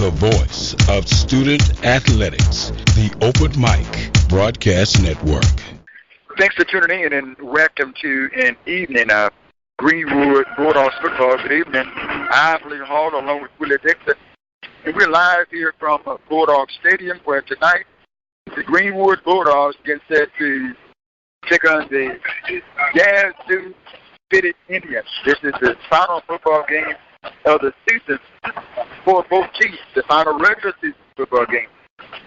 the voice of student athletics, the Open Mic Broadcast Network. Thanks for tuning in and welcome to an evening of Greenwood Bulldogs football. Good evening. I'm Lee Hall along with Willie Dixon. And we're live here from Bulldog Stadium where tonight the Greenwood Bulldogs get set to take on the Yazoo City Indians. This is the final football game of the season for both teams, the final regular season football game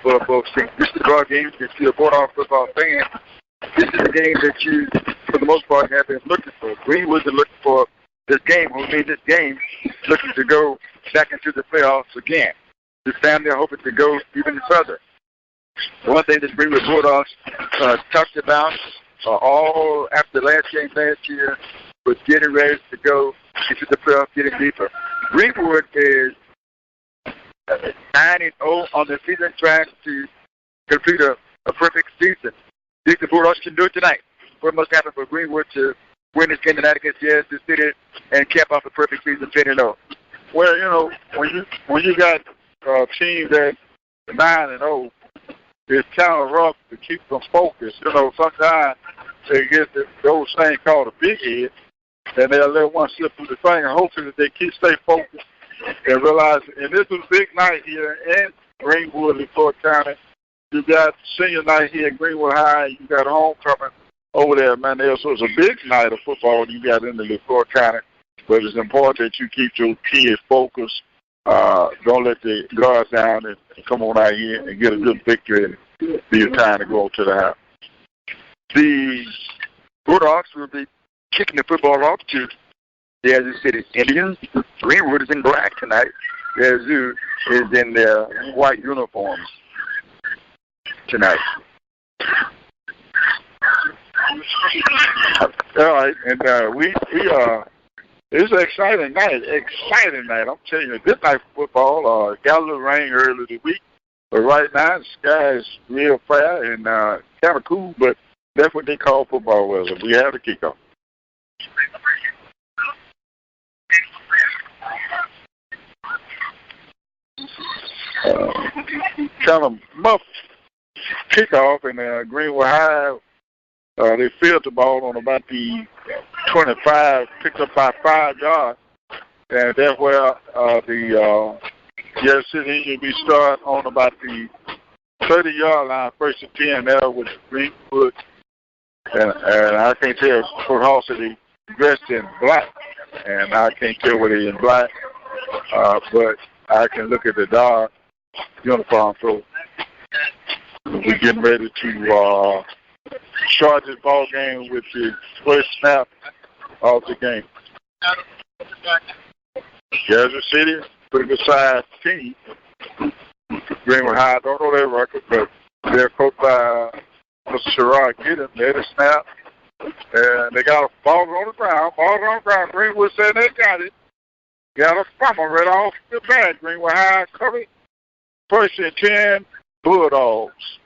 for both teams. This is the ball game that you're a Bulldog football fan. This is a game that you, for the most part, have been looking for. Greenwood is looking for this game, who made this game, looking to go back into the playoffs again. This time they're hoping to go even further. One thing that Greenwood Bulldogs talked about all after the last game last year was getting ready to go into the playoffs, getting deeper. Greenwood is 9-0 on the season, trying to complete a perfect season. Think the Bulldogs can do it tonight. What must happen for Greenwood to win this game tonight against Yazoo City and cap off a perfect season 10-0? Well, you know, when you got a team that's 9-0, it's kind of rough to keep them focused. You know, sometimes they get those things called a big head, and they'll let one slip through the finger. Hopefully they stay focused and realize, and this is a big night here in Greenwood, LeFlore County. You got senior night here at Greenwood High. You got homecoming over there, man. So it's a big night of football you got in the LeFlore County. But it's important that you keep your kids focused. Don't let the guards down and come on out here and get a good victory and be your time to go to the house. The Bulldogs will be kicking the football off to the Yazoo City Indians. Greenwood is in black tonight. Yazoo is in their white uniforms tonight. All right, and it's an exciting night. I'm telling you, good night for football. Got a little rain early this week, but right now the sky is real fair and kind of cool. But that's what they call football weather. We have the kickoff. Kind of muff kickoff, and Greenwood High, they fielded the ball on about the 25, picked up by 5 yards, and that's where the Yazoo City Indians be start on about the 30-yard line, first and 10 there with Greenwood, and I can't tell, Coach Hall said he dressed in black, and I can't tell whether he's in black, but I can look at the dark uniform, so we're getting ready to start this ball game with the first snap of the game. Yazoo City, pretty good size team. Greenwood High, don't know their record, but they're coached by Mr. Sherrod Gideon. They had a snap, and they got a ball on the ground. Greenwood said they got it. Got a fumble right off the bat. Greenwood High covered. First and 10, Bulldogs.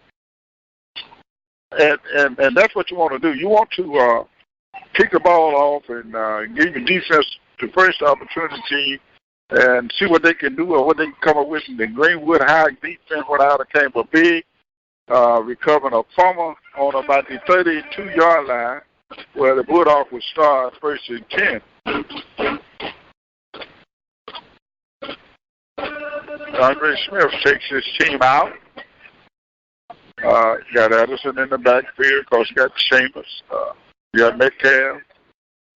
And that's what you want to do. You want to kick the ball off and give your defense the first opportunity and see what they can do or what they can come up with. And the Greenwood High defense went out and came up big, recovering a fumble on about the 32-yard line where the Bulldogs would start first and 10. Andre Smith takes his team out. Got Addison in the backfield. Of course, you got Chambers. You got Metcalf.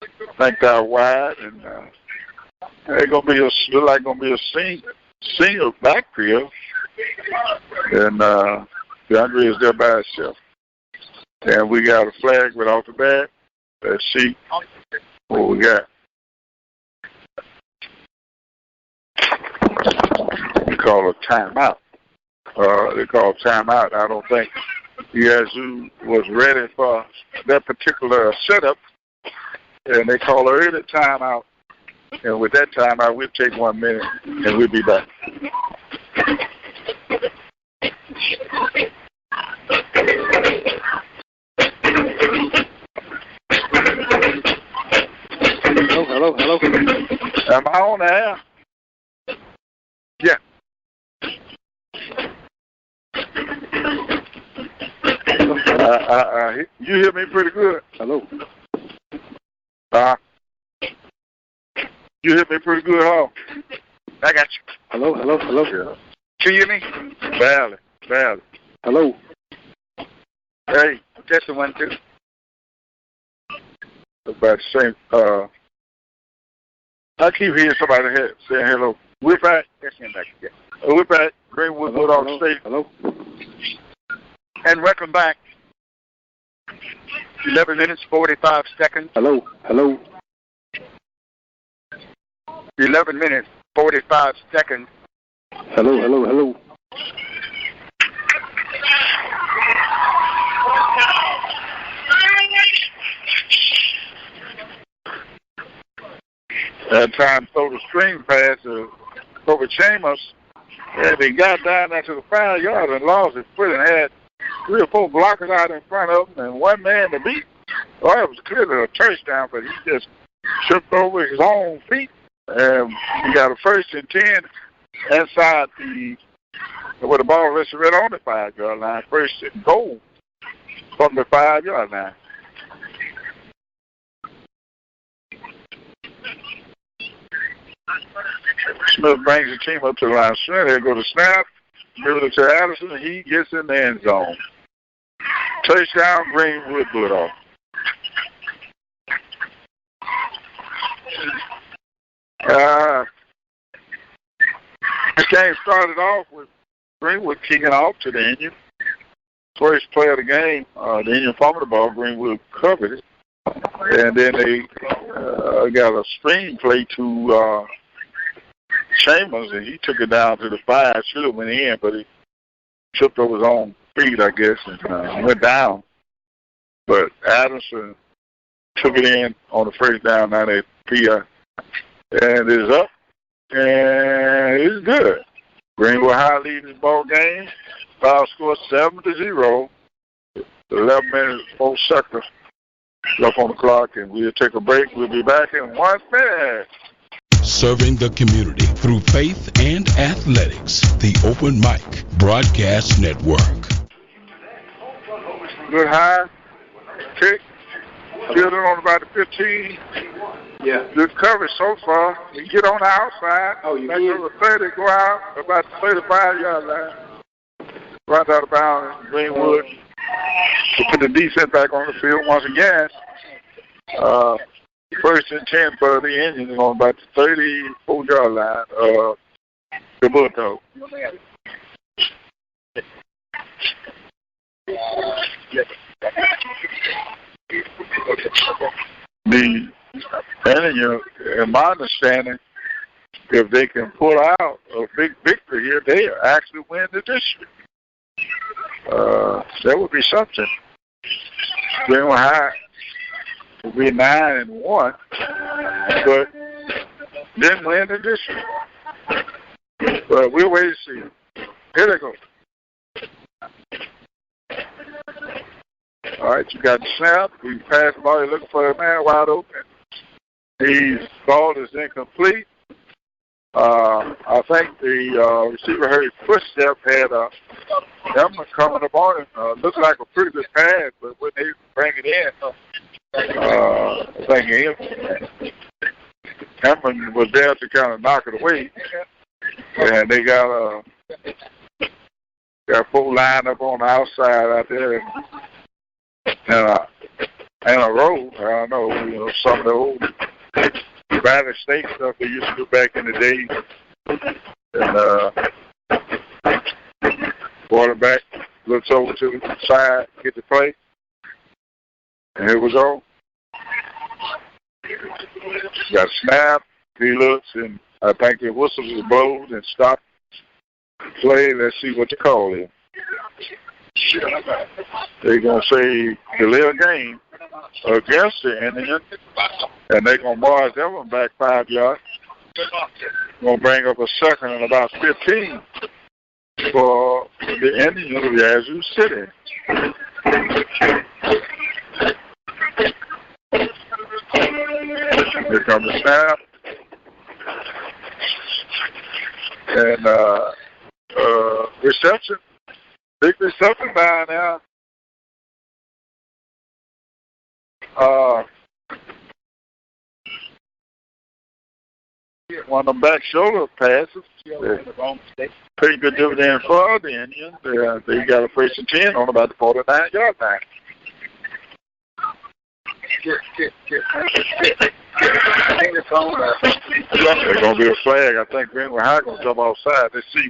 I think they're wide, and they're gonna be a single backfield. And DeAndre is there by himself. And we got a flag right off the bat. Let's see what we got. We call a timeout. They call timeout. I don't think Yazoo was ready for that particular setup, and they call an early timeout. And with that timeout, we'll take 1 minute, and we'll be back. Hello. Am I on the air? Yeah. You hear me pretty good? Hello. You hear me pretty good, Hall? I got you. Hello. Yeah. Can you hear me? Barely. Hello. Hey, testing 1, 2. About the same. I keep hearing somebody saying hello. We're back. We're back. Greenwood, Bulldog State. Hello. And welcome back. 11 minutes, 45 seconds. Hello. 11 minutes, 45 seconds. Hello. That time throw the screen pass over Chambers, and they got down there to the 5 yard and lost his foot and had 3 or 4 blockers out in front of him and one man to beat. Well, it was clearly a touchdown, but he just tripped over his own feet, and he got a 1st and 10 inside where the ball rested right on the 5 yard line. 1st and goal from the 5 yard line. Smith brings the team up to the line. They go to snap, middle to Addison, and he gets in the end zone. Touchdown, Greenwood Bulldog. This game started off with Greenwood kicking off to the Indian. First play of the game, the Indian fumbled the ball. Greenwood covered it. And then they got a screen play to Chambers, and he took it down to the 5. Should have went in, but he tripped over his own feet, I guess, and went down. But Addison took it in on the first down, 98 PI, and it's up, and it's good. Greenwood High leading this ball game. Final score 7-0. 11 minutes, 4 seconds left on the clock, and we'll take a break. We'll be back in 1 minute. Serving the community through faith and athletics. The Open Mic Broadcast Network. Good high kick. Fielding on about the 15. Yeah. Good coverage so far. You get on the outside. Oh, you back can? over 30, go out about the 35-yard line. Right out of bounds. Greenwood to put the defense back on the field once again. 1st and 10 for the Indians on about the 34-yard line. The Bulldog. In my understanding, if they can pull out a big victory here, they actually win the district. That would be something. Greenwood High will be 9-1, but didn't win the district. But we'll wait and see. Here they go. All right, you got the snap. We pass the ball. You're looking for a man wide open. His ball is incomplete. I think the receiver heard his footstep, had a helmet coming up on him. Looked like a pretty good pass, but when they bring it in, I think Hammond was there to kind of knock it away. And they got 4 lined up on the outside out there. And a road. I don't know, some of the old Valley State stuff they used to do back in the day. And quarterback looks over to the side, get the play. And here we go. Got a snap. He looks, and I think the whistle was blown and stopped play. Let's see what they call it. They're going to say delay a game against the Indians, and they're going to march them back 5 yards. Going to bring up a second and about 15 for the Indians of Yazoo City. Here comes the snap. And reception. Big reception by now. One of them back shoulder passes. Pretty good dividend for the Indians. They got a 1st and 10 on about the 49-yard line. There's going to be a flag. I think Greenwood High going to jump offside. They see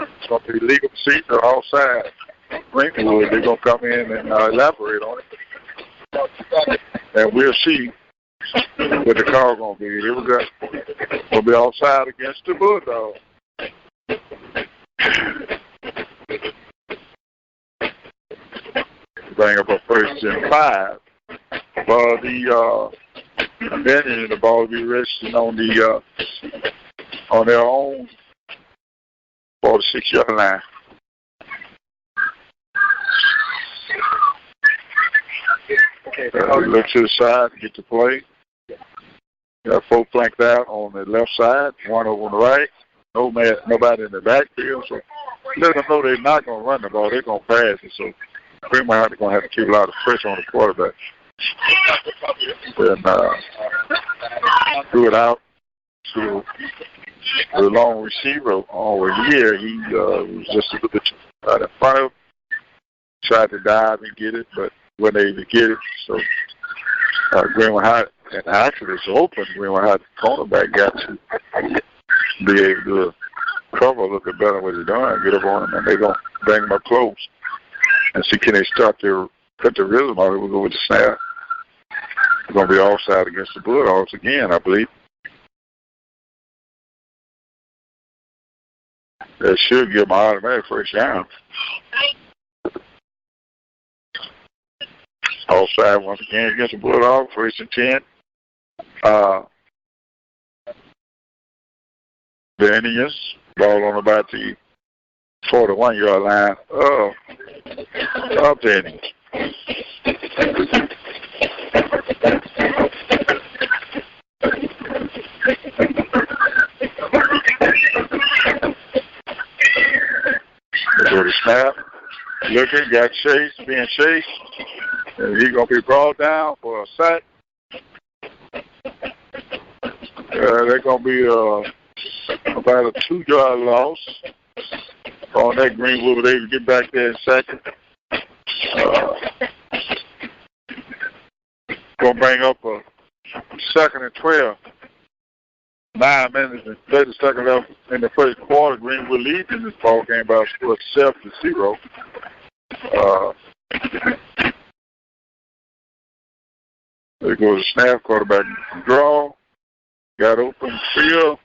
it's going to be legal to see the offside. Greenwood, they're going to come in and elaborate on it. And we'll see what the call going to be. Here we go. We'll be offside against the Bulldogs. Bring up a 1st and 5. For the Indians, the ball will be resting on their own 46-yard line. Look to the side to get the play. Got 4 flanked out on the left side, 1 over on the right. Nobody in the backfield. So let them know they're not going to run the ball. They're going to pass it. So Greenwood is going to have to keep a lot of pressure on the quarterback. And threw it out to the long receiver over here. He was just a little bit right in front of him. Tried to dive and get it, but wasn't able to get it. So Greenwood High, and actually it's open. Greenwood High cornerback got to be able to cover a little bit better than what they're doing, get up on him, and they're going to bring him up close and see can they start to cut the rhythm out. We'll go with the snap. We're going to be offside against the Bulldogs again, I believe. That should give them an automatic 1st down. Offside once again against the Bulldogs, 1st and 10. The Indians, ball on about the 41-yard line of the Indians. Go to snap. Looking, got chased, being chased. And he's going to be brought down for a sack. They're going to be about a 2-yard loss. On that Greenwood, they will get back there in second. Going to bring up a 2nd and 12. 9 minutes and 30 seconds left in the 1st quarter. Greenwood leads in this ball game by a score of 7-0. There goes the snap, quarterback draw. Got open field.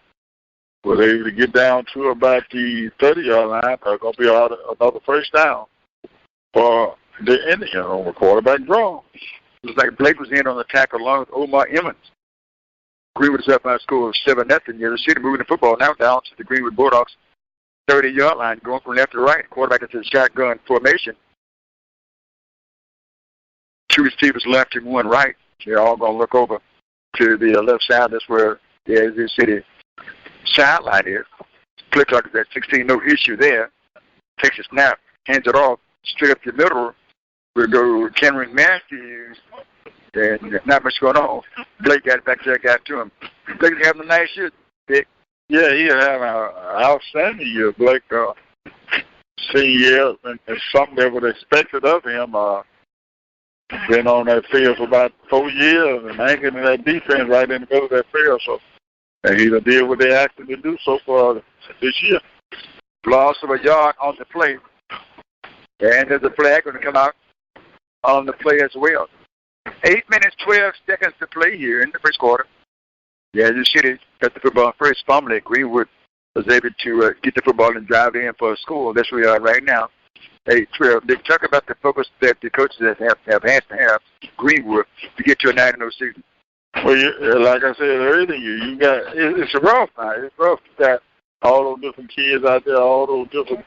Was able to get down to about the 30-yard line. Going to be another 1st down for the Indian on the quarterback draw. Looks like Blake was in on the tackle along with Omar Emmons. Greenwood is up by a score of 7-0. Yazoo City moving the football now down to the Greenwood Bulldogs 30-yard line, going from left to right. Quarterback into the shotgun formation. 2 receivers left and 1 right. They're all going to look over to the left side. That's where the Yazoo City sideline is. Play clock is at 16, no issue there. Takes a snap, hands it off, straight up the middle. We'll go Cameron Matthews, and not much going on. Blake got it back there, got to him. Blake's having a nice year, Dick. Yeah, he had an outstanding year, Blake. Senior year, and something that was expected of him. Been on that field for about 4 years and anchored in that defense right in the middle of that field. So, and he did what they asked him to do so far this year. Loss of a yard on the play. And there's a flag going to come out on the play as well. 8 minutes, 12 seconds to play here in the 1st quarter. Yazoo City got the football first. Formerly, Greenwood was able to get the football and drive in for a score. That's where we are right now. 8-12. They talk about the focus that the coaches have had to have Greenwood to get to a 9-0 season. Well, like I said earlier, you got it's rough now. It's rough. You got all those different kids out there, all those different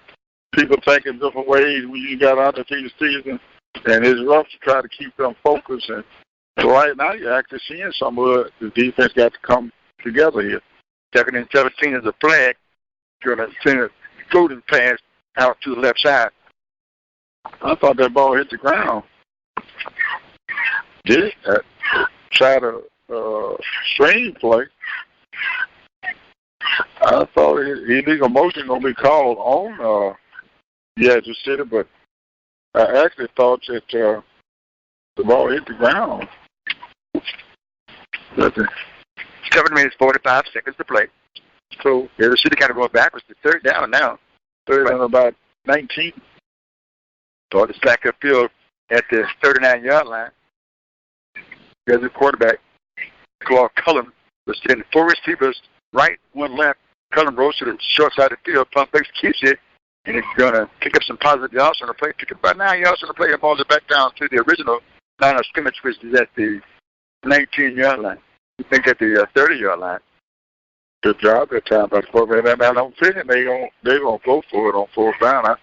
people thinking different ways when you got out there the season, and it's rough to try to keep them focused. And so right now, you're actually seeing some of the defense got to come together here. 2nd and 17 is a flag. Going to send a floating pass out to the left side. I thought that ball hit the ground. did try to screenplay. I thought illegal motion going to be called on Yazoo City, but I actually thought that the ball hit the ground. 7 minutes, 45 seconds to play. So Yazoo City kind of going backwards to third down now. Third down about 19. So it's back upfield at the 39-yard line. Yazoo quarterback, Clark Cullen, was sending 4 receivers, right, 1 left. Cullen rolls to the short side of the field. Pump fakes, keeps it, and it's going to pick up some positive yards on the play. Pick up about 9 yards on the play and ball it back down to the original line of scrimmage, which is at the 19-yard line. You think at the 30-yard line. Good job that time by the quarterback. And I'm thinking they're gonna go for it on 4th down.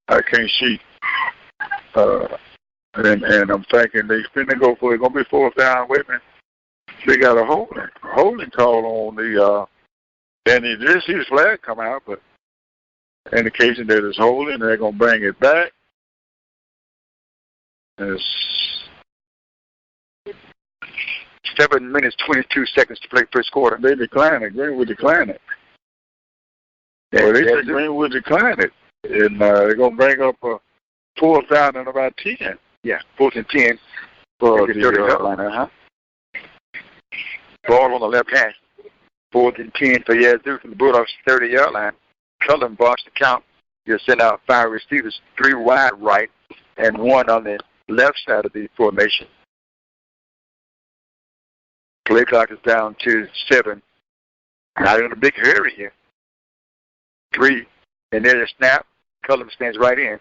I can't see. And I'm thinking they finna go for it. It's gonna be 4th down. Wait a minute. They got a holding call on the and you just see the flag come out, but indication that it's holding. They're gonna bring it back. It's 7 minutes, 22 seconds to play first quarter. They declined it. Greenwood declined it. Well, they said Greenwood declined it. And they're going to bring up a 4th down and about 10. Yeah, 4th and 10 for the 30-yard line. Ball on the left hand. 4th and 10 for Yazoo from the Bulldogs 30-yard line. Cullen box the count. You'll send out 5 receivers, 3 wide right and 1 on the left side of the formation. Play clock is down to 7. Not in a big hurry here. 3. And then a snap. Cullen stands right in.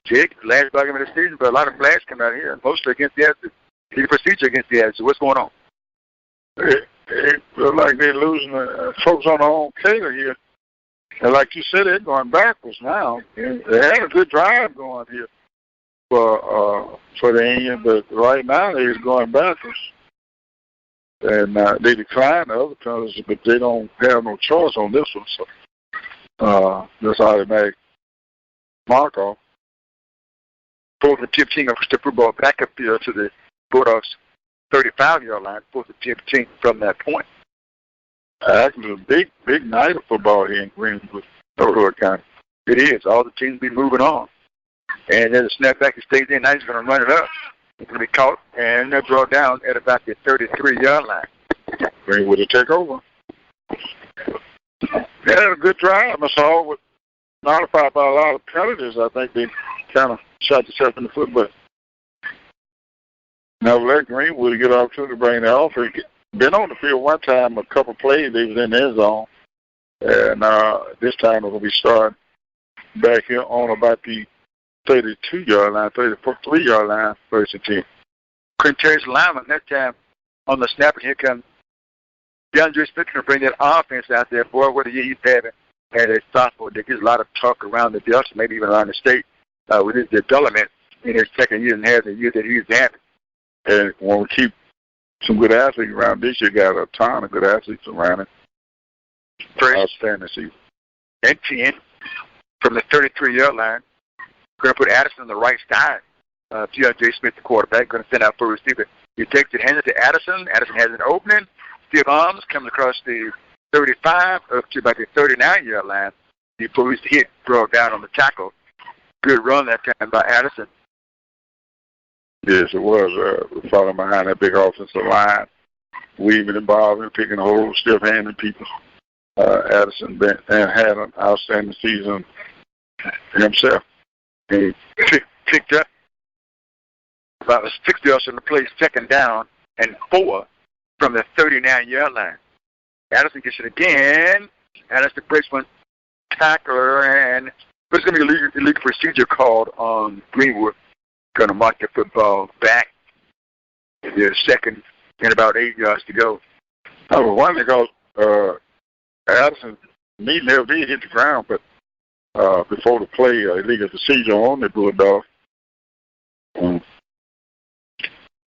Jake, last argument of the season, but a lot of flags come out here, mostly against the Yazoo. The procedure against the Yazoo. What's going on? It looks like they're losing folks on their own cater here. And like you said, they're going backwards now. They had a good drive going here for the Indians, but right now they're going backwards. And they declined the other penalties, but they don't have no choice on this one. So that's automatic mark off. 4th and 15 of the football back up here to the Bulldogs 35-yard line. 4th and 15 from that point. Actually, a big night of football here in Greenwood, County. It is. All the teams be moving on. And then the snap back, he stays in. Now he's going to run it up. It's going to be caught and they're brought down at about the 33-yard line. Greenwood to take over. They had a good drive. I saw with modified by a lot of penalties. I think they kind of shot themselves in the foot, but now let Greenwood get an opportunity to bring the offer. Been on the field one time, a couple plays, they was in their zone. And this time we're going to be starting back here on about the 32-yard line, 33-yard line, 1st and 10. Quintez Lyman, that time on the snap, and here comes DeAndre Smith to bring that offense out there. Boy, what a year he's having at a sophomore. There's a lot of talk around the Delta, maybe even around the state, with his development in his second year and half the year that he's having. And when we keep some good athletes around this year, got a ton of good athletes around it. Outstanding season. And 10 from the 33-yard line. Going to put Addison on the right side. DeAndre Smith, the quarterback, going to send out for a receiver. He takes it, hands it to Addison. Addison has an opening. Steve Arms comes across the 35 up to about the 39-yard line. He pulls the hit, brought down on the tackle. Good run that time by Addison. Yes, it was. Following behind that big offensive line, weaving and bobbing, picking holes, stiff handing people. Addison had an outstanding season himself. He picked up about 6 yards on the play, 2nd down and 4 from the 39-yard line. Addison gets it again. Addison breaks one tackler, but it's going to be a illegal procedure called on Greenwood. Going to mark the football back. There's 2nd and about 8 yards to go. I was wondering because Addison knee never did hit the ground, but before the play, illegal procedure on the Bulldog.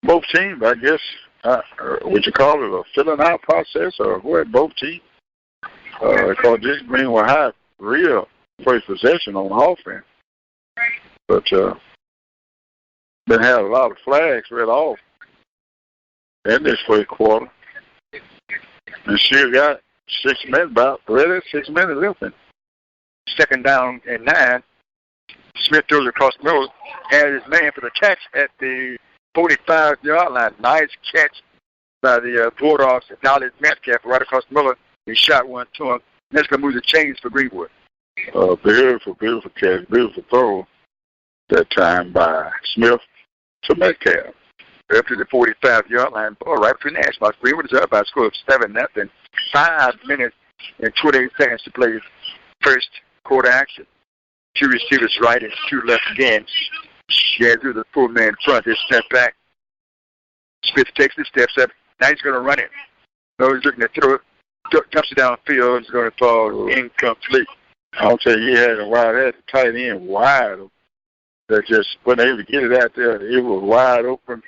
Both teams, I guess, would you call it a filling out process or what? Both teams. Because this Greenwood had real first possession on offense. But they had a lot of flags read off in this first quarter. And still got 6 minutes, about 6 minutes left. Second down and 9. Smith throws it across the middle, has his man for the catch at the 45-yard line. Nice catch by the Bulldogs. Dallas Metcalf right across the middle. He shot one to him. That's going to move the chains for Greenwood. Beautiful catch, beautiful throw that time by Smith to Metcalf. Up to the 45-yard line. Ball right between the hash marks. Greenwood is up by a score of 7-0. 5 minutes and 28 seconds to play first quarter action. 2 receivers right and 2 left again. Yazoo, the 4-man front. They step back. Smith takes the steps up. Now he's going to run it. No, he's looking to throw it. Dumps it downfield. It's going to fall incomplete. I'll tell you, he had a wide head, tight end wide open. That just wasn't able to get it out there. It was wide open.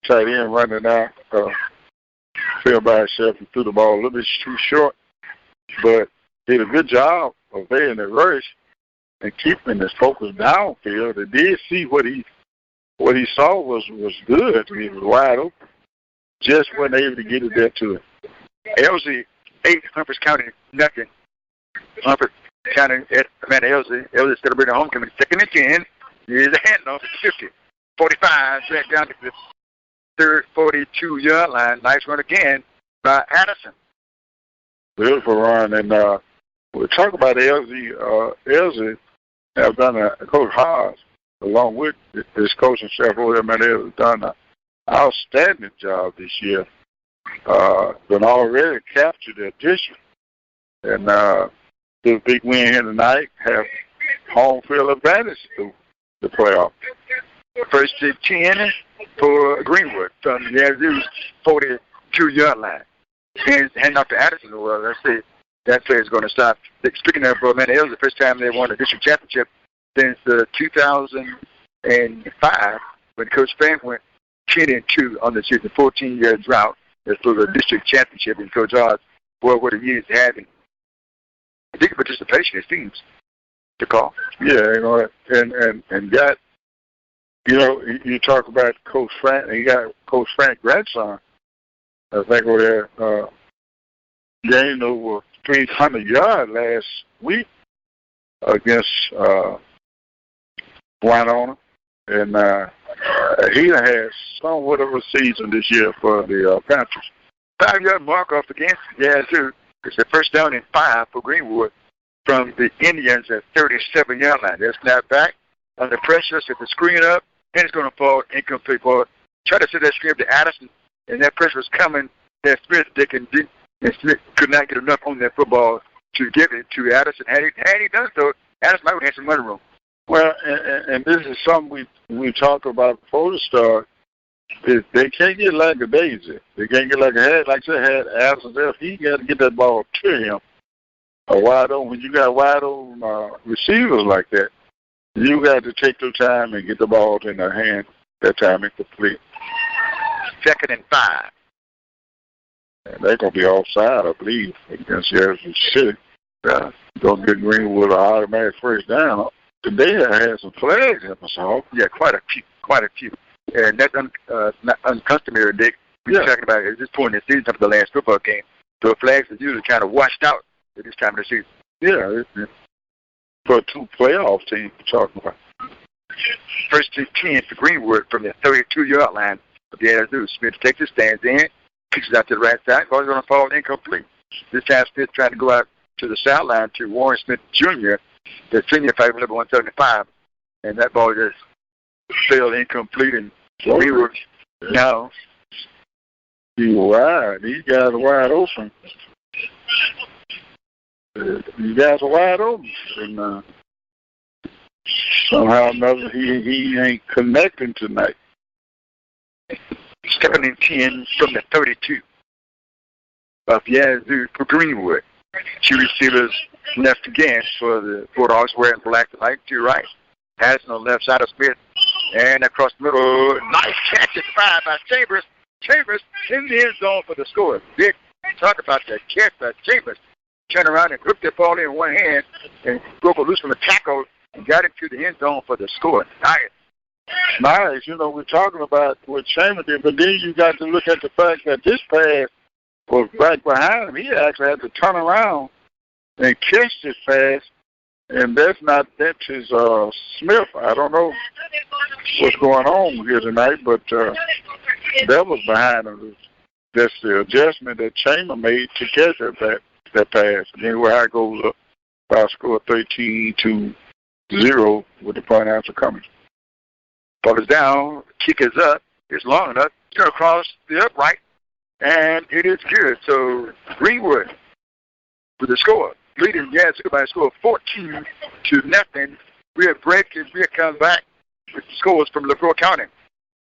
Tight end running out. Fell by himself and threw the ball a little bit too short. But did a good job of evading the rush and keeping his focus downfield. They did see what he saw was good. He was wide open. Just wasn't able to get it there to him. Elsie 8, Humphreys County nothing. Humphreys County at Amanda Elsie. Elsie celebrating homecoming. 2nd and 10. Here's a handoff at 50. 45. Back down to the third 42-yard line. Nice run again by Addison. Beautiful run. And we'll talk about Elsie. Elsie have done Coach Haas, along with his coaching staff over there, have done an outstanding job this year. Been already captured their district. And the big win here tonight, have home field advantage through the playoff. First to 10 for Greenwood from Yazoo's 42-yard line. Hand off to Addison. Well, let's see. That play is going to stop. Speaking of Amanda, it was the first time they won the district championship since 2005 when Coach Fan went 10-2 on the season, 14-year drought. That's for the district championship, and Coach Oz, well, what he is having. I think participation, it seems, to call. Yeah, and got, you talk about Coach Frank, and you got Coach Frank's grandson, I think, over there, gained over 300 yards last week against Winona. And he had somewhat of a season this year for the Panthers. 5-yard mark off against Yazoo. It's the first down and 5 for Greenwood from the Indians at 37-yard line. They'll snap back under pressure, set the screen up, and it's going to fall incomplete ball. Try to set that screen up to Addison, and that pressure was coming. That Smith, and Smith could not get enough on that football to give it to Addison. Had he done so, Addison might have had some running room. Well, and this is something we talked about before the start. Is they can't get like a daisy. They can't get like a head. Like I had Addison there. He got to get that ball to him. Wide open. When you got wide open receivers like that, you got to take your time and get the ball in their hand. That time incomplete. 2nd and 5. And they're going to be offside, I believe, against Yazoo City. Don't get Greenwood an automatic first down. Today I had some flags in my saw. Yeah, quite a few. And that's not uncustomary, Dick. We're talking about at this point in the season, after the last football game. The flags are usually kind of washed out at this time of the season. Yeah, for 2 playoff teams we're talking about. First to 10 for Greenwood from the 32-yard line of the Yazoo. Smith takes his stands in, kicks it out to the right side. Ball's going to fall incomplete. This time Smith trying to go out to the sideline to Warren Smith Jr., the senior fighter, number 175, and that ball just fell incomplete. And Greenwood now. He's wide. These guys are wide open. These guys are wide open, and somehow or another he ain't connecting tonight. 2nd and 10 from the 32 of Yazoo for Greenwood. 2 receivers left again for the Bulldogs wearing black and white to right. Addison on the left side of Smith. And across the middle, nice catch at 5 by Chambers. Chambers in the end zone for the score. Big talk about that catch by Chambers. Turned around and gripped the ball in one hand and broke it loose from the tackle and got it to the end zone for the score. Nice nice. We're talking about what Shaman did, but then you got to look at the fact that this pass was right behind him. He actually had to turn around and catch this pass, and that's his Smith. I don't know what's going on here tonight, but that was behind him. That's the adjustment that Shaman made to catch that pass. And then where I goes up by a score 13-0 with the point answer coming. Ball is down, kick is up, it's long enougenough, it's going to cross the upright, and it is good. So Greenwood with the score, leading Yazoo by a score of 14-0. We have break as we come back with the scores from LaProix County.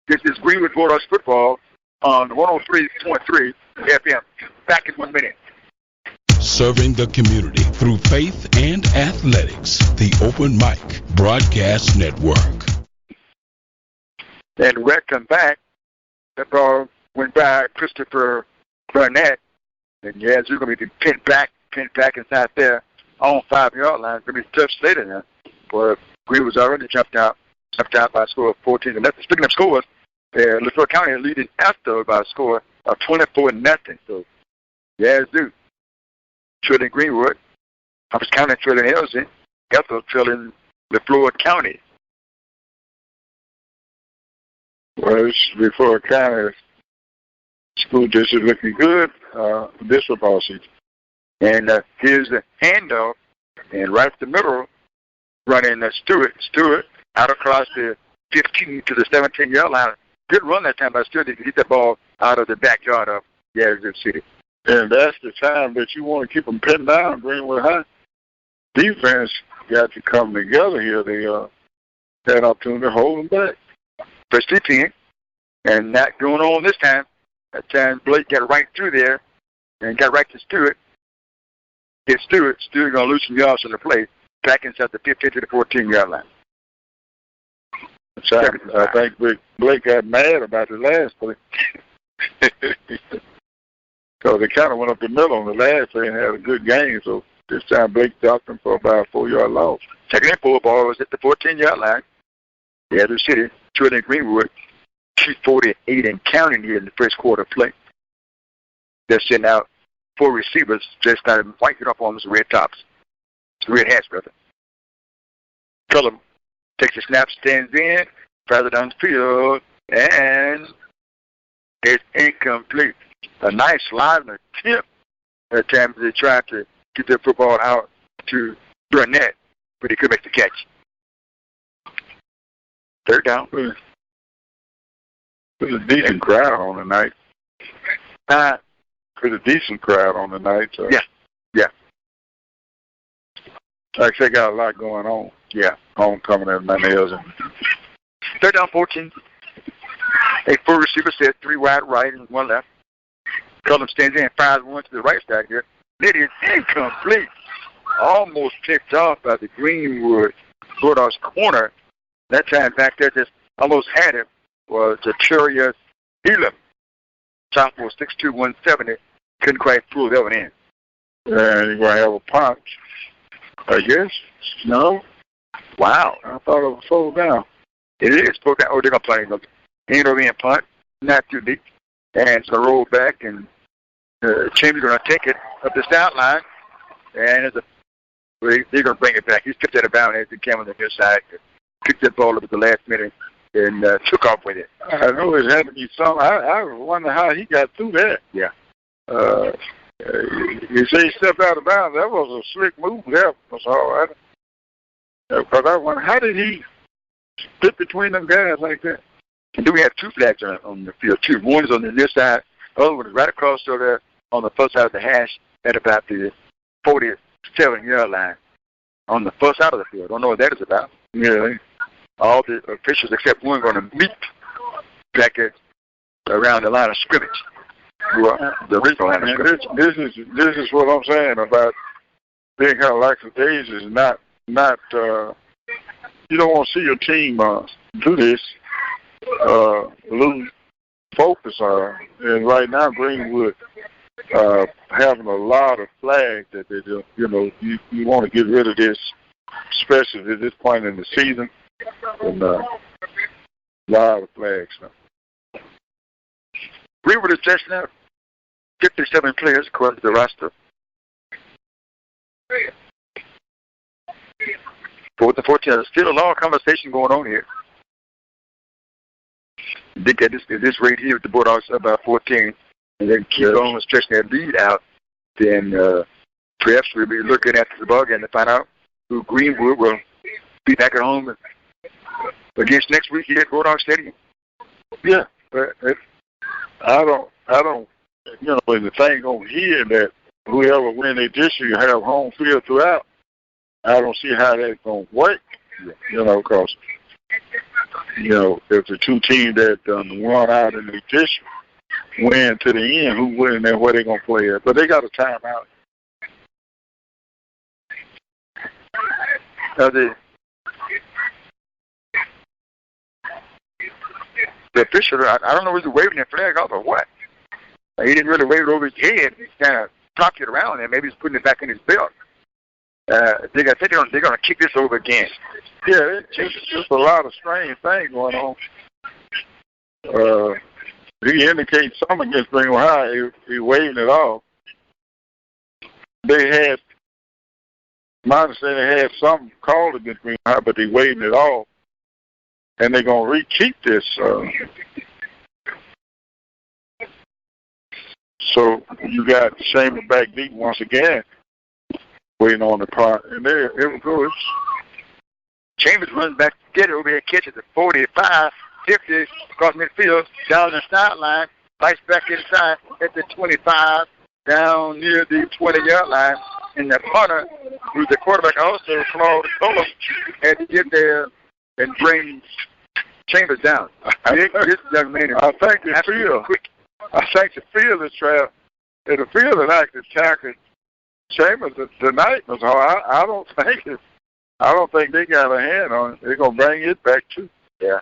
This is Greenwood Bulldogs football on 103.3 FM. Back in 1 minute. Serving the community through faith and athletics. The Open Mic Broadcast Network. And Red come back. That ball went by Christopher Burnett. And Yazoo going to be pinned back inside there on 5-yard line. It's going to be tough later now. But Greenwood's already jumped out by a score of 14-0. Speaking of scores, LaProix County is leading after by a score of 24-0. So Yazoo trailing Greenwood, Humphreys County trailing Elgin, Ethel trailing LaProix County. Well, this LaProix County school district looking good this football season. And here's the handoff, and right up the middle, running Stewart out across the 15 to the 17-yard line. Good run that time by Stewart to get that ball out of the backyard of Yazoo City. And that's the time that you want to keep them pinned down, Greenwood High. Defense got to come together here. They had an opportunity to hold them back. First 15, and not going on this time. That time Blake got right through there and got right to Stewart. Get Stewart going to lose some yards on the play. Back inside the 15 to the 14-yard line. So I think Blake got mad about the last play. Because they kind of went up the middle on the last play and had a good game. So this time Blake docked him for about a 4-yard loss. Second and 4 ball was at the 14-yard line. Yazoo City trailing Greenwood 2:48 and counting here in the first quarter play. They're sending out 4 receivers dressed out in white uniforms, red tops. Red hats, brother. Cullum takes a snap, stands in, further down the field, and it's incomplete. A nice slide and a tip at times they tried to get their football out to Burnett, but he could make the catch. Third down. There's a decent crowd on the night. There's a decent crowd on the night. So. Yeah. Actually, they got a lot going on. Yeah. Homecoming at Mount Elgin. Third down, 14. A 4 receiver set, 3 wide right and 1 left. Cullum stands in, fires one to the right side here. It is incomplete. Almost picked off by the Greenwood Bulldogs corner. That time back there just almost had it was Jaturius Elam. Sophomore, 6'2", 170. Couldn't quite pull that one in. And you're going to have a punt, I guess. No? Wow. I thought it was 4 down. It is 4 down. Oh, they're going to play it. Ain't over in punt. Not too deep. And it's going to roll back, and Chambers going to take it up the sideline. And they're going to bring it back. He's tipped out of bounds as he came on the near side. Picked that ball up at the last minute and took off with it. I know it had to be something. I wonder how he got through that. Yeah. You say he stepped out of bounds. That was a slick move there. That's all right. Because I wonder, how did he fit between them guys like that? And then we have 2 flags on the field, too. One is on the near side. The other one is right across there on the first side of the hash at about the 47-yard line on the first side of the field. I don't know what that is about. Yeah. All the officials except one are going to meet back around the line of scrimmage. The original line of scrimmage. This is what I'm saying about being kind of like the days is not you don't want to see your team do this, lose focus on. And right now Greenwood having a lot of flags that they do. You want to get rid of this, especially at this point in the season. And lot of flags now. Greenwood is testing out 57 players according to the roster. 4th and 14. There's still a long conversation going on here. I think at this rate here with the Bulldogs about 14, and then keep on stretching that lead out, then perhaps we'll be looking at the ball game to find out who Greenwood will be back at home against next week here at Bulldog Stadium. Yeah, but I don't, the thing over here that whoever win their district have home field throughout, I don't see how that's going to work, because, if the two teams that won out in the district win to the end, who win and where they going to play at. But they got a timeout. The official, I don't know if he's waving that flag off or what. He didn't really wave it over his head. He kind of propped it around there. Maybe he's putting it back in his belt. They're going to kick this over again. Yeah, it's just a lot of strange things going on. He indicates something against Greenwood High. He waving it off. My understanding, they had something called against Greenwood High, but they waving it off. And they're going to re-keep this. So you got Shamer back deep once again, waiting on the part. And there it goes. Chambers runs back to get it over here, catches at 45, 50, across midfield, down the sideline, bites back inside at the 25, down near the 20-yard line. And the punter, who's the quarterback also, Claude Fuller, had to get there and bring Chambers down. This young man is absolutely quick. I think the field is trapped. And the field is actually tackling Chambers tonight. So I don't think they got a hand on it. They're gonna bring it back too. Yeah.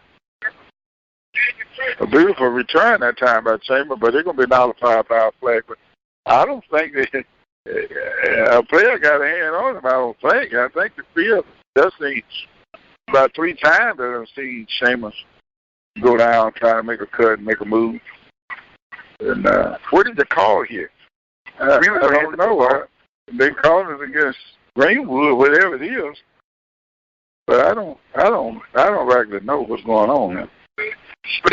A beautiful return that time by Chambers, but they're gonna be nullified by a flag. But I don't think a player got a hand on him. I think the field does see about 3 times that I've seen Chambers go down, try to make a cut and make a move. And what is the call here? I don't know. They called it against Greenwood, whatever it is. But I don't actually know what's going on here. But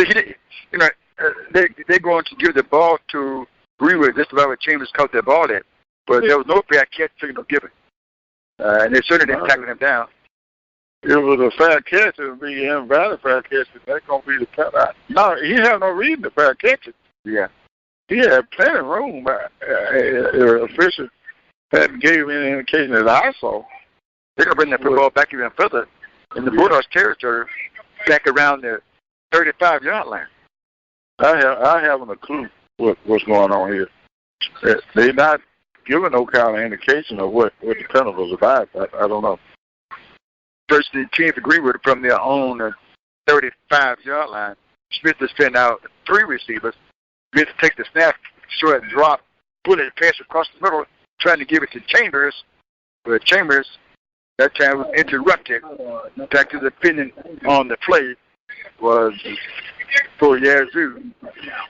they're going to give the ball to Greenwood just about where Chambers caught that ball at. But there was no fair catch signal given. And they certainly didn't tackle him down. If it was a fair catch, it would be an invalid fair catch, and that's going to be the cutout. No, he had no reason to fair catch it. Yeah. He had plenty of room. The official hadn't gave any indication that I saw. They're going to bring that football back even further in the Bulldogs territory, back around the 35-yard line. I haven't a clue what's going on here. They're not giving no kind of indication of what the penalty was about. I don't know. First, the team for Greenwood from their own 35-yard line. Smith has sent out 3 receivers. Smith takes the snap, short drop, bullet pass across the middle, trying to give it to Chambers. But Chambers, that time, was interrupted. Back to the defending on the play was for Yazoo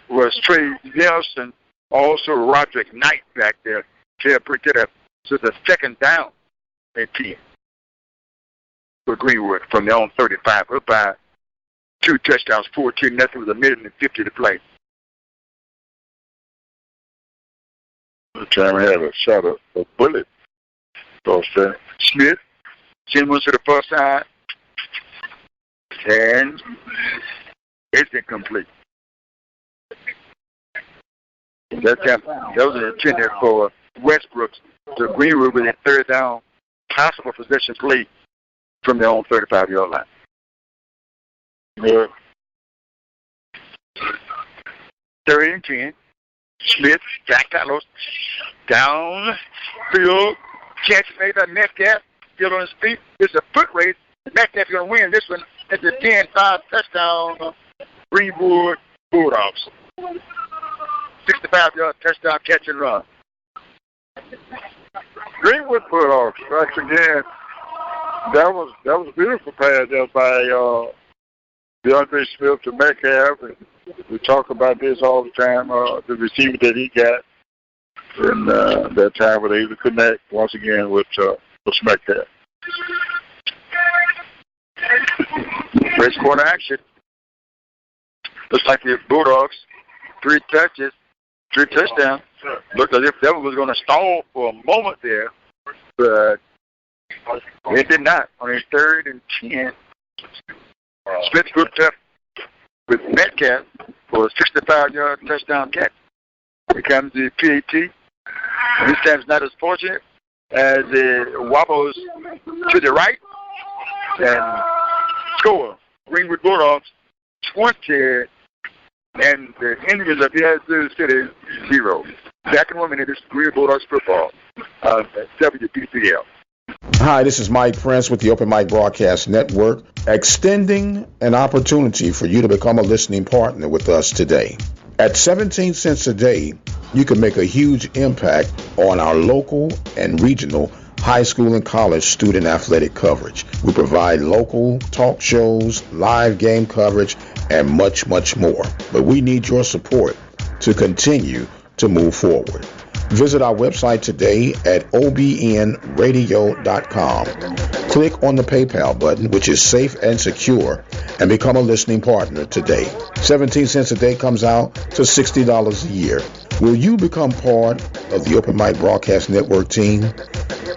was Trey Nelson, also Roderick Knight back there. To pick it up. So the second down and 10 for Greenwood from their own 35, up by 2 touchdowns, 14-0 with a minute and 50 to play. The time had a shot of a bullet. Smith sends one to the far side, and it's incomplete. That was an intended for Westbrook to Greenwood with a 3rd down possible possession play from their own 35-yard line. Yeah. 3rd and 10. Smith, Jack Talos, down field. Catch made by Metcalf. Still on his feet. It's a foot race. Metcalf's going to win this one at the 10-5 touchdown. Greenwood Bulldogs. 65-yard touchdown catch and run. Greenwood Bulldogs strikes again. That was a beautiful pass there by DeAndre Smith to Metcalf, and we talk about this all the time, the receiver that he got, and that time where they able to connect once again with Metcalf. First quarter action. Looks like the Bulldogs, 3 touchdowns. Looked as if that was going to stall for a moment there, but it did not. On his 3rd and 10, Smith grouped up with Metcalf for a 65-yard touchdown catch. Here comes the PAT. This time it's not as fortunate as it wobbles to the right and score. Greenwood Bulldogs 20 and the Indians of Yazoo City 0. Back in 1 minute, this is Greenwood Bulldogs football at WBCL. Hi, this is Mike Prince with the Open Mic Broadcast Network, extending an opportunity for you to become a listening partner with us today. At 17 cents a day, you can make a huge impact on our local and regional high school and college student athletic coverage. We provide local talk shows, live game coverage, and much, much more. But we need your support to continue to move forward. Visit our website today at obnradio.com. Click on the PayPal button, which is safe and secure, and become a listening partner today. 17 cents a day comes out to $60 a year. Will you become part of the Open Mic Broadcast Network team?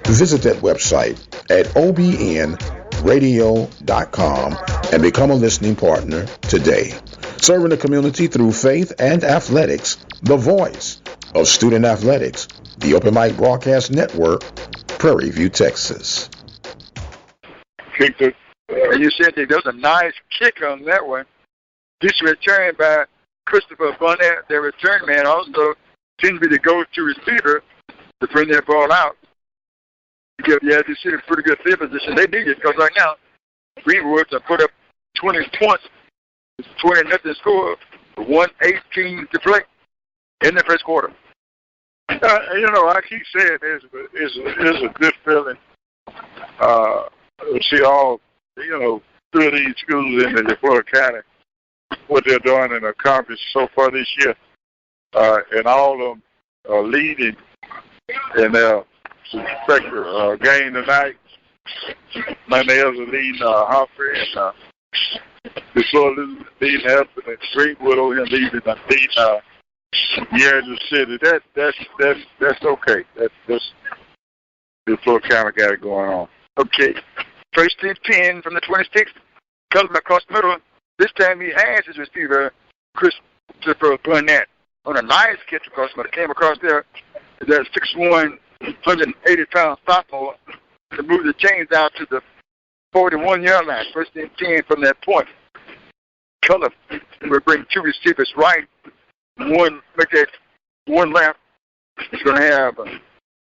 Visit that website at obnradio.com and become a listening partner today. Serving the community through faith and athletics, the voice of student athletics, the Open Mic Broadcast Network, Prairie View, Texas. And you said there was a nice kick on that one. This return by Christopher Barnett, their return man, also seemed to be the go-to receiver to bring that ball out. Give Yazoo City a pretty good field position. They need it because right now, Greenwood have put up 20 points. It's 20-0 score, 1:18 to play in the first quarter. I keep saying it's a good feeling. See all, 3 of these schools in the Florida County, what they're doing and accomplished so far this year. And all of them are leading in their respective game tonight. Manel's are leading Humphrey and the Florida leading Elton and Greenwood over here leading Yazoo City. That's okay. That's the Florida County got it going on. Okay. First and 10 from the 26. Coming across the middle. This time he has his receiver, Christopher Burnett, on a nice catch across the middle. Came across there. That 6'1", 180-pound sophomore to move the chains out to the 41-yard line. First and 10 from that point. Color will bring 2 receivers right. One, make that one left. He's going to have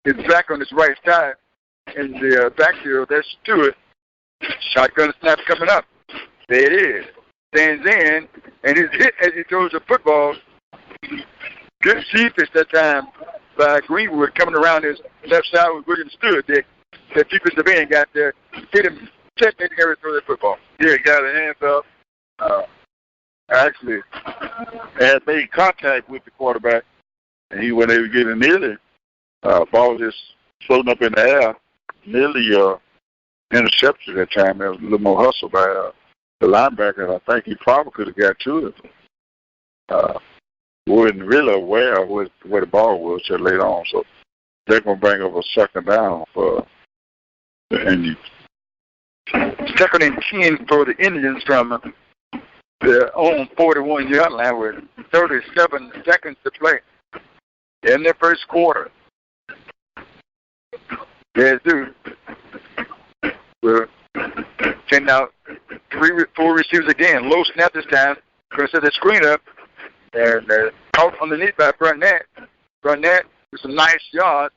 his back on his right side. In the backfield, that's Stewart. Shotgun snap coming up. There it is. Stands in, and he's hit as he throws the football. Good defense that time by Greenwood coming around his left side with William Stewart. That defensive end got there. Hit him, check and carry through that football. Yeah, he got his hands up. Actually, had made contact with the quarterback, and he went able to get it nearly. Ball just floating up in the air. Nearly intercepted that time. There was a little more hustle by the linebacker. I think he probably could have got to it. Wasn't really aware of where the ball was till later on. So they're going to bring up a second down for the Indians. Second and 10 for the Indians from their own 41-yard line with 37 seconds to play in their first quarter. Yazoo will send out 4 receivers again. Low snap this time. Going to set the screen up. And caught underneath by Burnett. Burnett with some nice yards.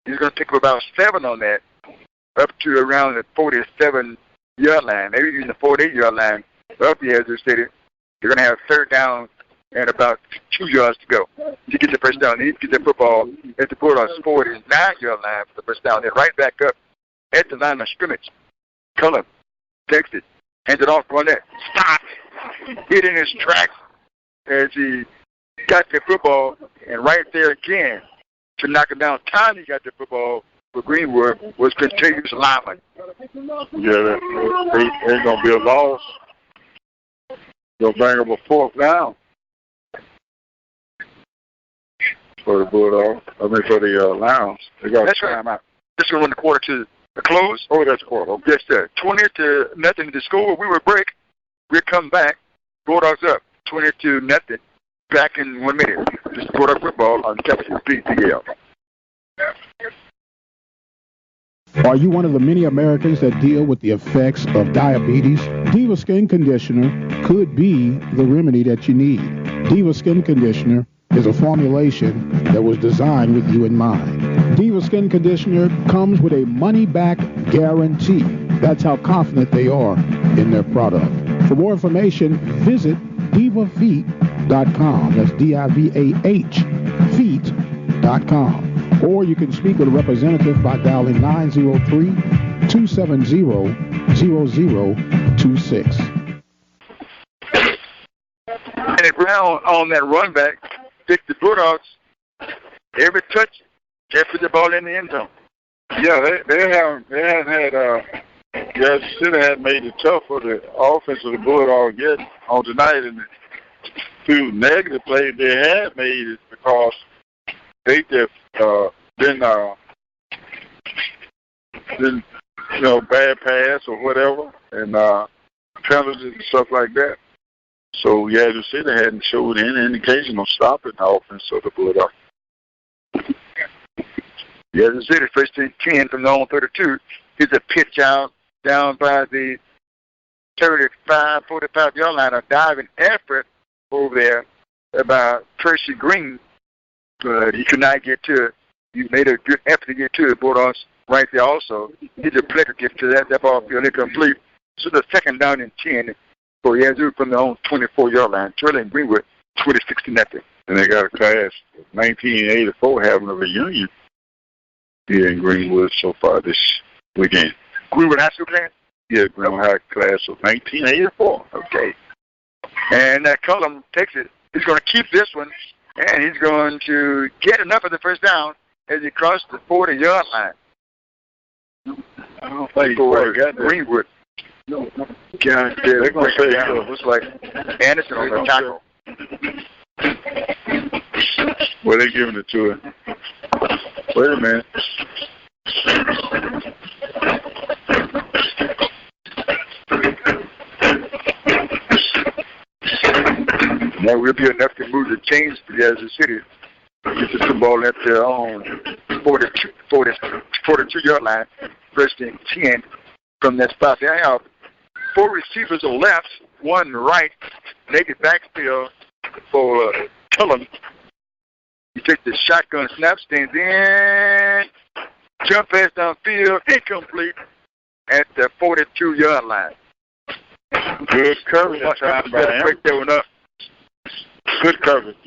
He's going to pick up about 7 on that. Up to around the 47-yard line. Maybe even the 48-yard line. Up the Yazoo City. They're going to have 3rd down and about 2 yards to go to get the first down. They need to get the football at the Bulldogs 49-yard line for the first down. Then right back up at the line of scrimmage. Cullen takes it. handed off Barnett. Stop! Hit in his tracks as he got the football, and right there again to knock him down. Time he got the football for Greenwood was continuous alignment. Yeah, ain't going to be a loss. They'll bring up a fourth down for the Bulldogs. For the Lions. They got a timeout. This will run the quarter to the close. Oh, that's quarter. Okay. Yes, sir. 20-0 to score. We will break. We'll come back. Bulldogs up 20-0. Back in 1 minute. This is Bulldog football on WPPL. Are you one of the many Americans that deal with the effects of diabetes? Diva Skin Conditioner could be the remedy that you need. Diva Skin Conditioner is a formulation that was designed with you in mind. Diva Skin Conditioner comes with a money-back guarantee. That's how confident they are in their product. For more information, visit divafeet.com. That's D-I-V-A-H, feet.com. Or you can speak with a representative by dialing 903-270-0026. And Brown on that run back picked the Bulldogs every touch, kept the ball in the end zone. Yeah, they haven't had Yazoo City had made it tough for the offense of the Bulldogs yet on tonight, and the few negative plays they had made it because they just been bad pass or whatever, and penalties and stuff like that. So Yazoo City hadn't showed any indication of stopping the offense of the Bulldogs. Yazoo City first and 10 from the own 32. Here's a pitch out down by the 45-yard line. A diving effort over there about Percy Green, but he could not get to it. He made a good effort to get to it. Bulldogs right there also. He's a player to get to that ball field incomplete. So the second down and 10 for Yazoo from the own 24-yard line. Trailing Greenwood 26-0. And they got a class 1984 having a reunion here in Greenwood so far this weekend. Greenwood High School class? Yeah, Greenwood High class of 1984. Okay. And Cullum takes it. He's going to keep this one, and he's going to get enough of the first down as he crosses the 40-yard line. I don't think got Greenwood. No. Yeah, they're going to say it looks like Anderson on the tackle. Well, they're giving it to him. Wait a minute. That will be enough to move the chains for Yazoo City. Get the ball at their own 42-yard line. First and 10 from that spot. They have 4 receivers on left, 1 right. Naked backfield for Cullum. He takes the shotgun snap, stands in, jump pass downfield, incomplete at the 42-yard line. Good coverage. Break that one up. Good coverage.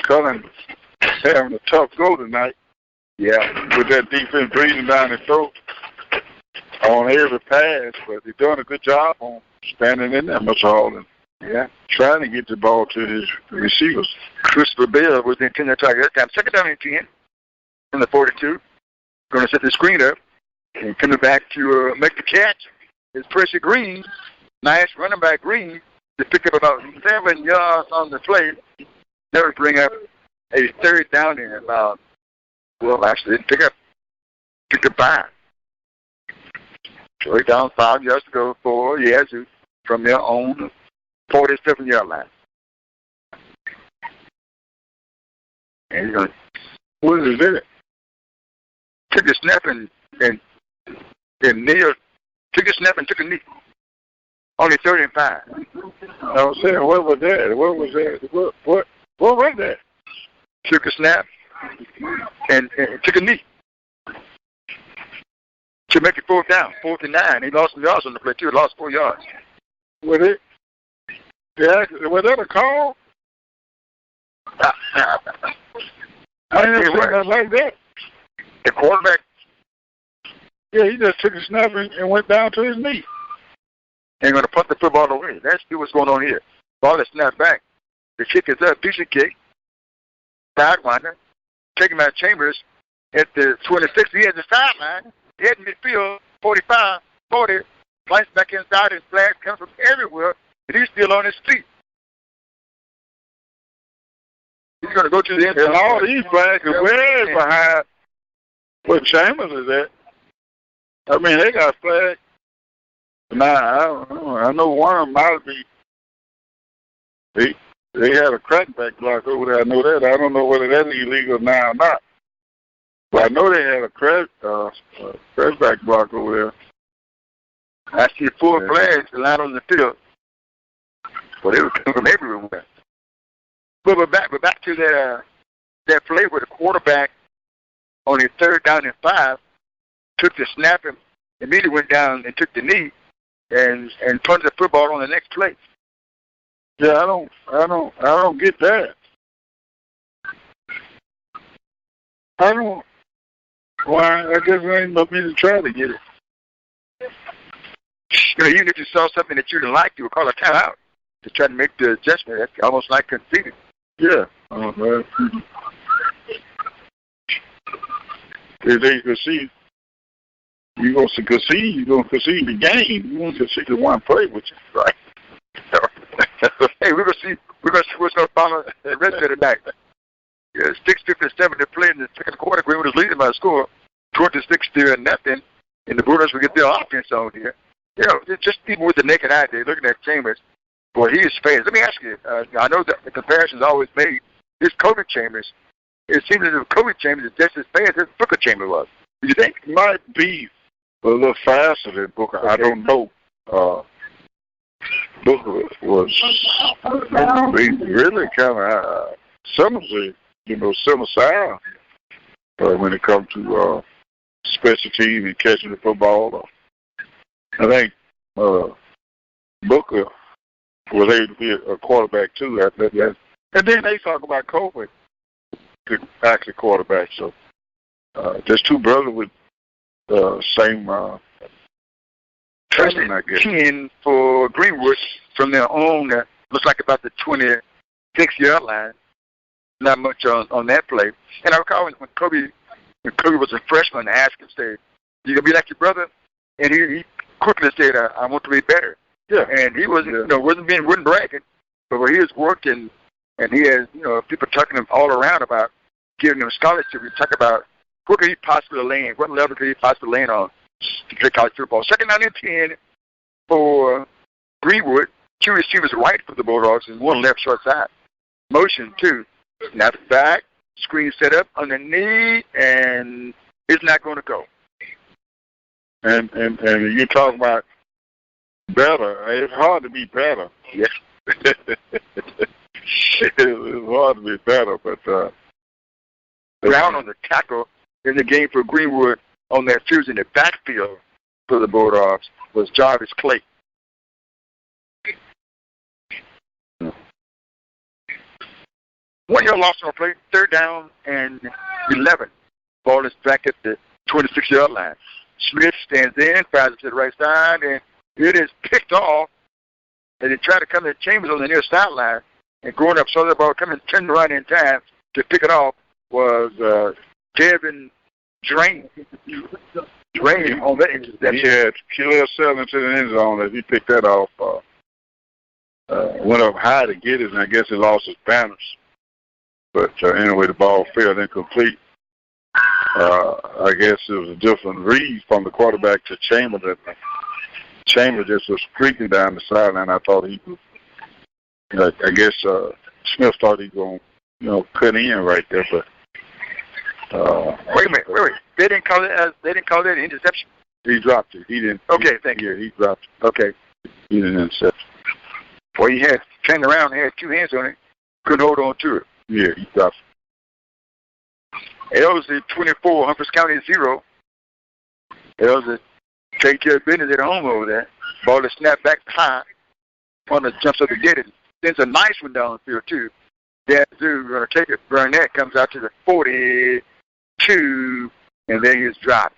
Cullum having a tough go tonight. Yeah. With that defense breathing down his throat on every pass, but they're doing a good job on standing in there, Mr. Hall, and trying to get the ball to his receivers. Christopher Bell was the intended target that time. Second down and 10 from the 42. Going to set the screen up and coming back to make the catch is Percy Green. Nice running back Green to pick up about 7 yards on the play. That would bring up a third down in about, actually didn't pick up 5. So down 5 yards to go for Yazoo from their own 47-yard line. And he's going to, what is it? Took a snap and kneel. Took a snap and took a knee. Only 30 and 5. I was saying, what was that? What was that? What was that? Took a snap and took a knee to make it 4th down, 4th and 9. He lost some yards on the play too. He lost 4 yards. Was that a call? I didn't see nothing like that. The quarterback Yeah, he just took a snap and went down to his knee. And going to punt the football away. That's what's going on here. Ball is snapped back. The kick is up. Piece of kick. Sidewinder. Taking out Chambers at the 26. He has the sideline. Heading midfield. 45, 40. Slice back inside. His flag comes from everywhere. And he's still on his feet. He's going to go to the end. And all these flags are way behind where Chambers is at. I mean, they got flags. Now, I know one of them might be. They had a crackback block over there. I know that. I don't know whether that's illegal now or not. But I know they had a crackback block over there. I see 4 flags lying on the field. Well, they were coming from everywhere. But we're back to that play where the quarterback on his 3rd down and 5 took the snap and immediately went down and took the knee and punted the football on the next play. Yeah, I don't get that. I don't. Why? I guess it ain't no me to try to get it. You know, even if you saw something that you didn't like, you would call a timeout to try to make the adjustment. That's almost like conceding. Yeah. If they concede, you're going to concede. You're going to concede the game. You're going to concede the one play, which is right. Hey, we're going to see what's going to follow the rest of the night. Yeah, 6:57 to play in the second quarter. Greenwood is leading by a score 26-0, and the Brewers will get their offense on here. You know, just even with the naked eye, they're looking at Chambers. Boy, he is fast. Let me ask you, I know that the comparison is always made. This Kobe Chambers, it seems as if Kobe Chambers is just as fast as Booker Chambers was. Do you think? He might be a little faster than Booker. Okay. I don't know. Booker was really kind of similar style when it comes to special teams and catching the football. I think Booker was able to be a quarterback too. And then they talk about Kobe, actually quarterback. So there's 2 brothers with same testing, I guess. 10 for Greenwood from their own. Looks like about the 26-yard line. Not much on that play. And I recall when Kobe was a freshman, I asked him, "Say, you gonna be like your brother?" And he quickly said, "I want to be better." Yeah. And he wasn't bragging, but where he was working, and he has people talking to him all around about giving him scholarship. We talk about what could he possibly land, what level could he possibly land on to play college football. 2nd down and 10 for Greenwood. 2 receivers right for the Bulldogs and 1 left short side. Motion 2. Snap it back. Screen set up underneath, and it's not going to go. And you talk about better. It's hard to be better. Yes. It's hard to be better, but Brown on the tackle in the game for Greenwood on that fuse in the backfield for the Bulldogs was Jarvis Clay. One-yard loss on a play, 3rd down and 11. Ball is back at the 26-yard line. Smith stands in, fires it to the right side, and it is picked off. And they try to come to Chambers on the near sideline, and growing up, saw the ball coming, turned right in time to pick it off was Devin Drain on that interception. He had Khalil Selling into the end zone as he picked that off. Went up high to get it, and I guess he lost his balance. But anyway, the ball fell incomplete. I guess it was a different read from the quarterback to Chambers. Chambers just was streaking down the sideline. I thought he was, I guess Smith thought he was going to cut in right there. But wait a minute. They didn't call it an interception. He dropped it. He didn't. Okay, thank you. Yeah, he dropped it. Okay. He didn't intercept. Well, he had turned around and had 2 hands on it. Couldn't hold on to it. Yeah, he dropped it. Elsie 24, Humphreys County 0. Elsie take care of business at home over there. Ball is snapped back high. Punter jumps up to get it. Sends a nice one down the field, too. Yazoo going to take it. Burnett comes out to the 42, and then he's dropped.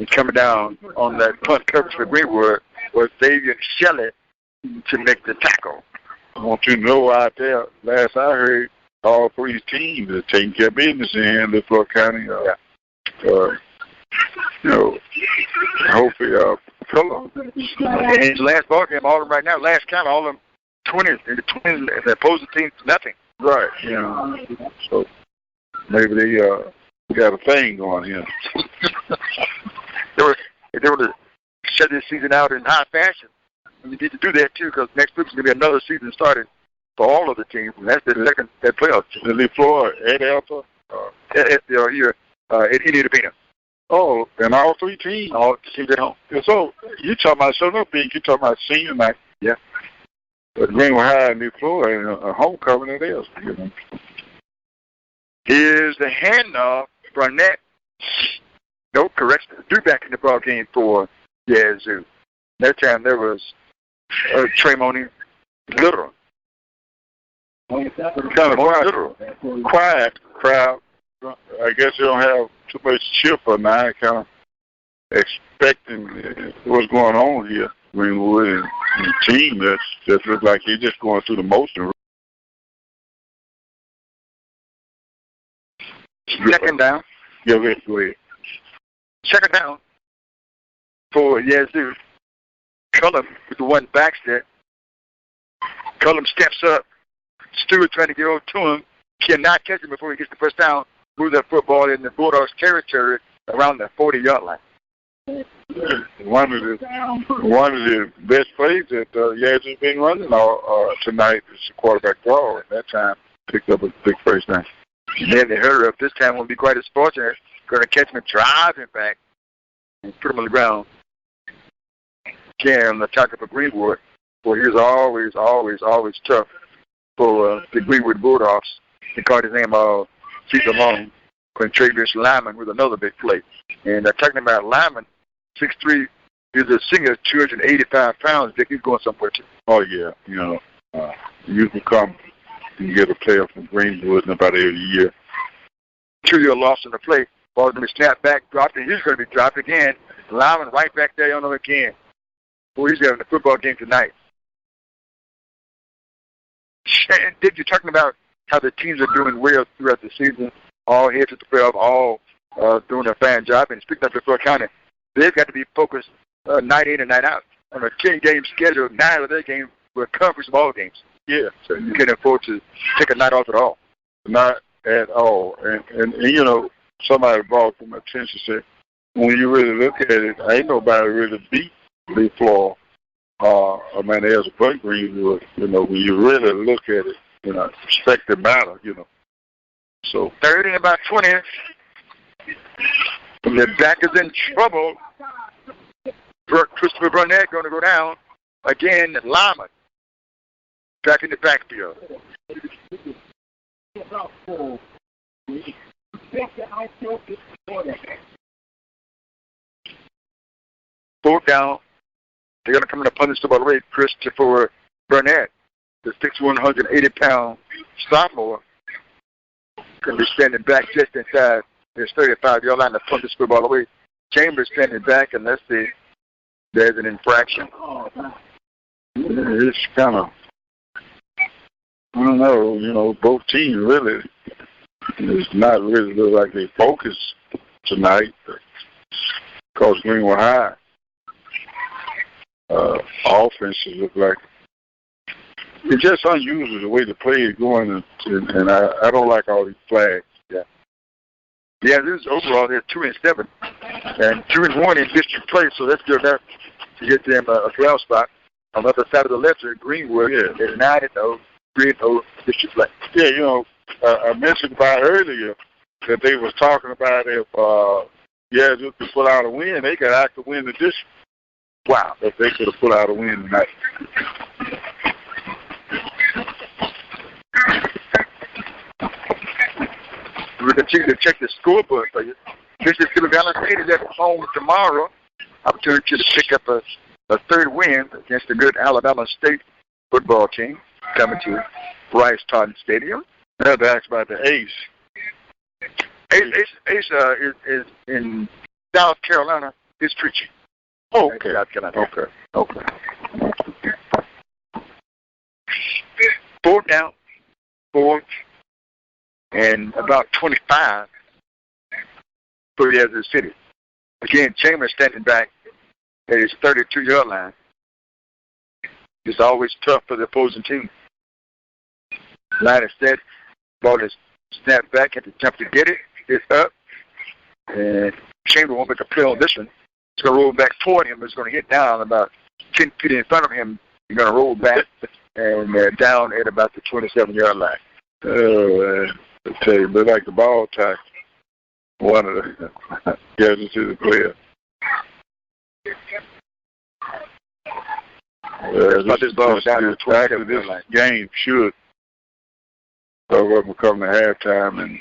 And coming down on that punt coverage for Greenwood was Xavier Shelley to make the tackle. I want you to know out there, last I heard, all three teams are taking care of business in LaFleur County. Hopefully, Phillip. And his last ball game, all of them right now, last count, all of them 20, and the opposing team, nothing. Right, so maybe they got a thing going here. They were to shut this season out in high fashion. And you need to do that, too, because next week's going to be another season started for all of the teams. And that's the second playoff. LaFleur at Alta? Here at Indiana Pena. Oh, and all three teams? All teams at home. So, you talking about showing up big, you talking about senior night. Yeah. But Greenwood High and LaFleur and a homecoming it is. Here's the handoff. Burnett. No correction. Do back in the ball game for Yazoo. That time there was Tremoni Little. Kind of quiet crowd. I guess you don't have too much cheer for now. Kind of expecting what's going on here. Greenwood and the team that just look like they're just going through the motion. Second down. Yeah, go ahead. Second down for Yazoo. Cullum with the one backstep. Cullum steps up. Stewart trying to get over to him. Cannot catch him before he gets the first down. Move that football in the Bulldogs' territory around the 40-yard line. One of the best plays that Yazoo's been running tonight is the quarterback draw. At that time, picked up a big first down. And then the hurry up this time won't be quite as fortunate. Going to catch him and drive him back and put him on the ground. Again, on the tackle for Greenwood. Boy, he was always tough for the Greenwood Bulldogs. He called his name all season long. Quintravious Lyman with another big play. And talking about Lyman, 6'3", he's a senior, 285 pounds. Dick, he's going somewhere too. Oh, yeah. You can come and get a player from Greenwood in about every year. 2-year loss in the play. Ball's going to be snapped back, dropped, and he's going to be dropped again. Lyman right back there on him again. Boy, he's having a football game tonight. Dick, you're talking about how the teams are doing well throughout the season, all head to the playoff, all doing a fine job. And speaking of LaFleur County, they've got to be focused night in and night out. On a 10-game schedule, 9 of their games were conference ball games. Yeah. So you can't afford to take a night off at all. Not at all. And somebody brought to my attention, said, when you really look at it, ain't nobody really beat LaFleur. There's a great Greenwood, when you really look at it, perspective matter, So 30 and about 20. The back is in trouble. Christopher Burnett going to go down. Again, Lyman. Back in the backfield. Fourth down. They're going to come in to punish the ball away. Christopher Burnett, the 6'1", 180-pound sophomore, going to be standing back just inside his 35-yard line to punt this football away. Chambers standing back, and let's see. There's an infraction. It's kind of, I don't know, both teams really, it's not really look like they focus tonight because Greenwood High offenses look like it's just unusual the way the play is going, and I don't like all these flags. Yeah, this is overall they're 2-7 and 2-1 in district play, so that's good enough to get them a playoff spot. On the other side of the ledger, Greenwood is 9-0, 3-0 district play. Yeah, I mentioned about earlier that they was talking about if Yazoo could pull out a win, they could actually win the district. Wow, if they could have put out a win tonight. We're continuing to check the scoreboard for you. Mississippi Valley State is at home tomorrow. Opportunity to pick up a third win against the good Alabama State football team coming to Bryce Taunton Stadium. I had to ask about the Ace. Ace is in South Carolina. his preaching. Oh, okay. Okay. Okay. Fourth down, and about 25 for Yazoo City. Again, Chambers standing back at his 32-yard line. It's always tough for the opposing team. Line is set. Ball is snapped back. Had to jump to get it. It's up. And Chambers won't make a play on this one. It's going to roll back toward him. It's going to hit down about 10 feet in front of him. He's going to roll back and down at about the 27-yard line. Oh, I tell you, look like the ball tackle. One of the Yazoo City players. This ball down to the 27-yard line. Game should become the halftime, and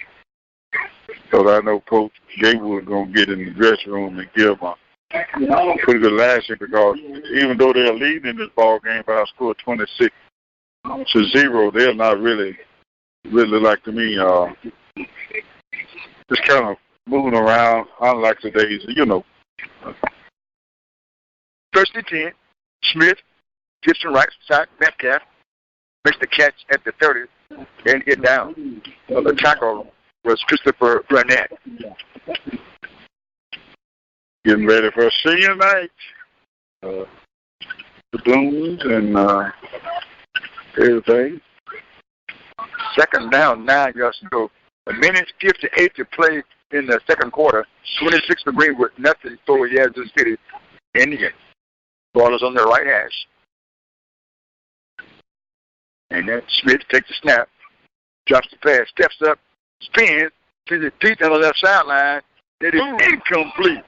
so I know Coach Greenwood going to get in the dressing room and give them a pretty good lashing, because even though they're leading in this ball game by a score of 26-0, they're not really like, to me, just kind of moving around, unlike the days, First and 10, Smith, Gibson right side, Metcalf, makes the catch at the 30 and get down. The tackle was Christopher Burnett. Getting ready for a senior night. The balloons and everything. Second down, 9 yards to go. A minute 58 to play in the second quarter. 26 for Greenwood, nothing for Yazoo City Indians. Ball is on their right hash. And then Smith takes the snap, drops the pass, steps up, spins to the deep on the left sideline. It is incomplete.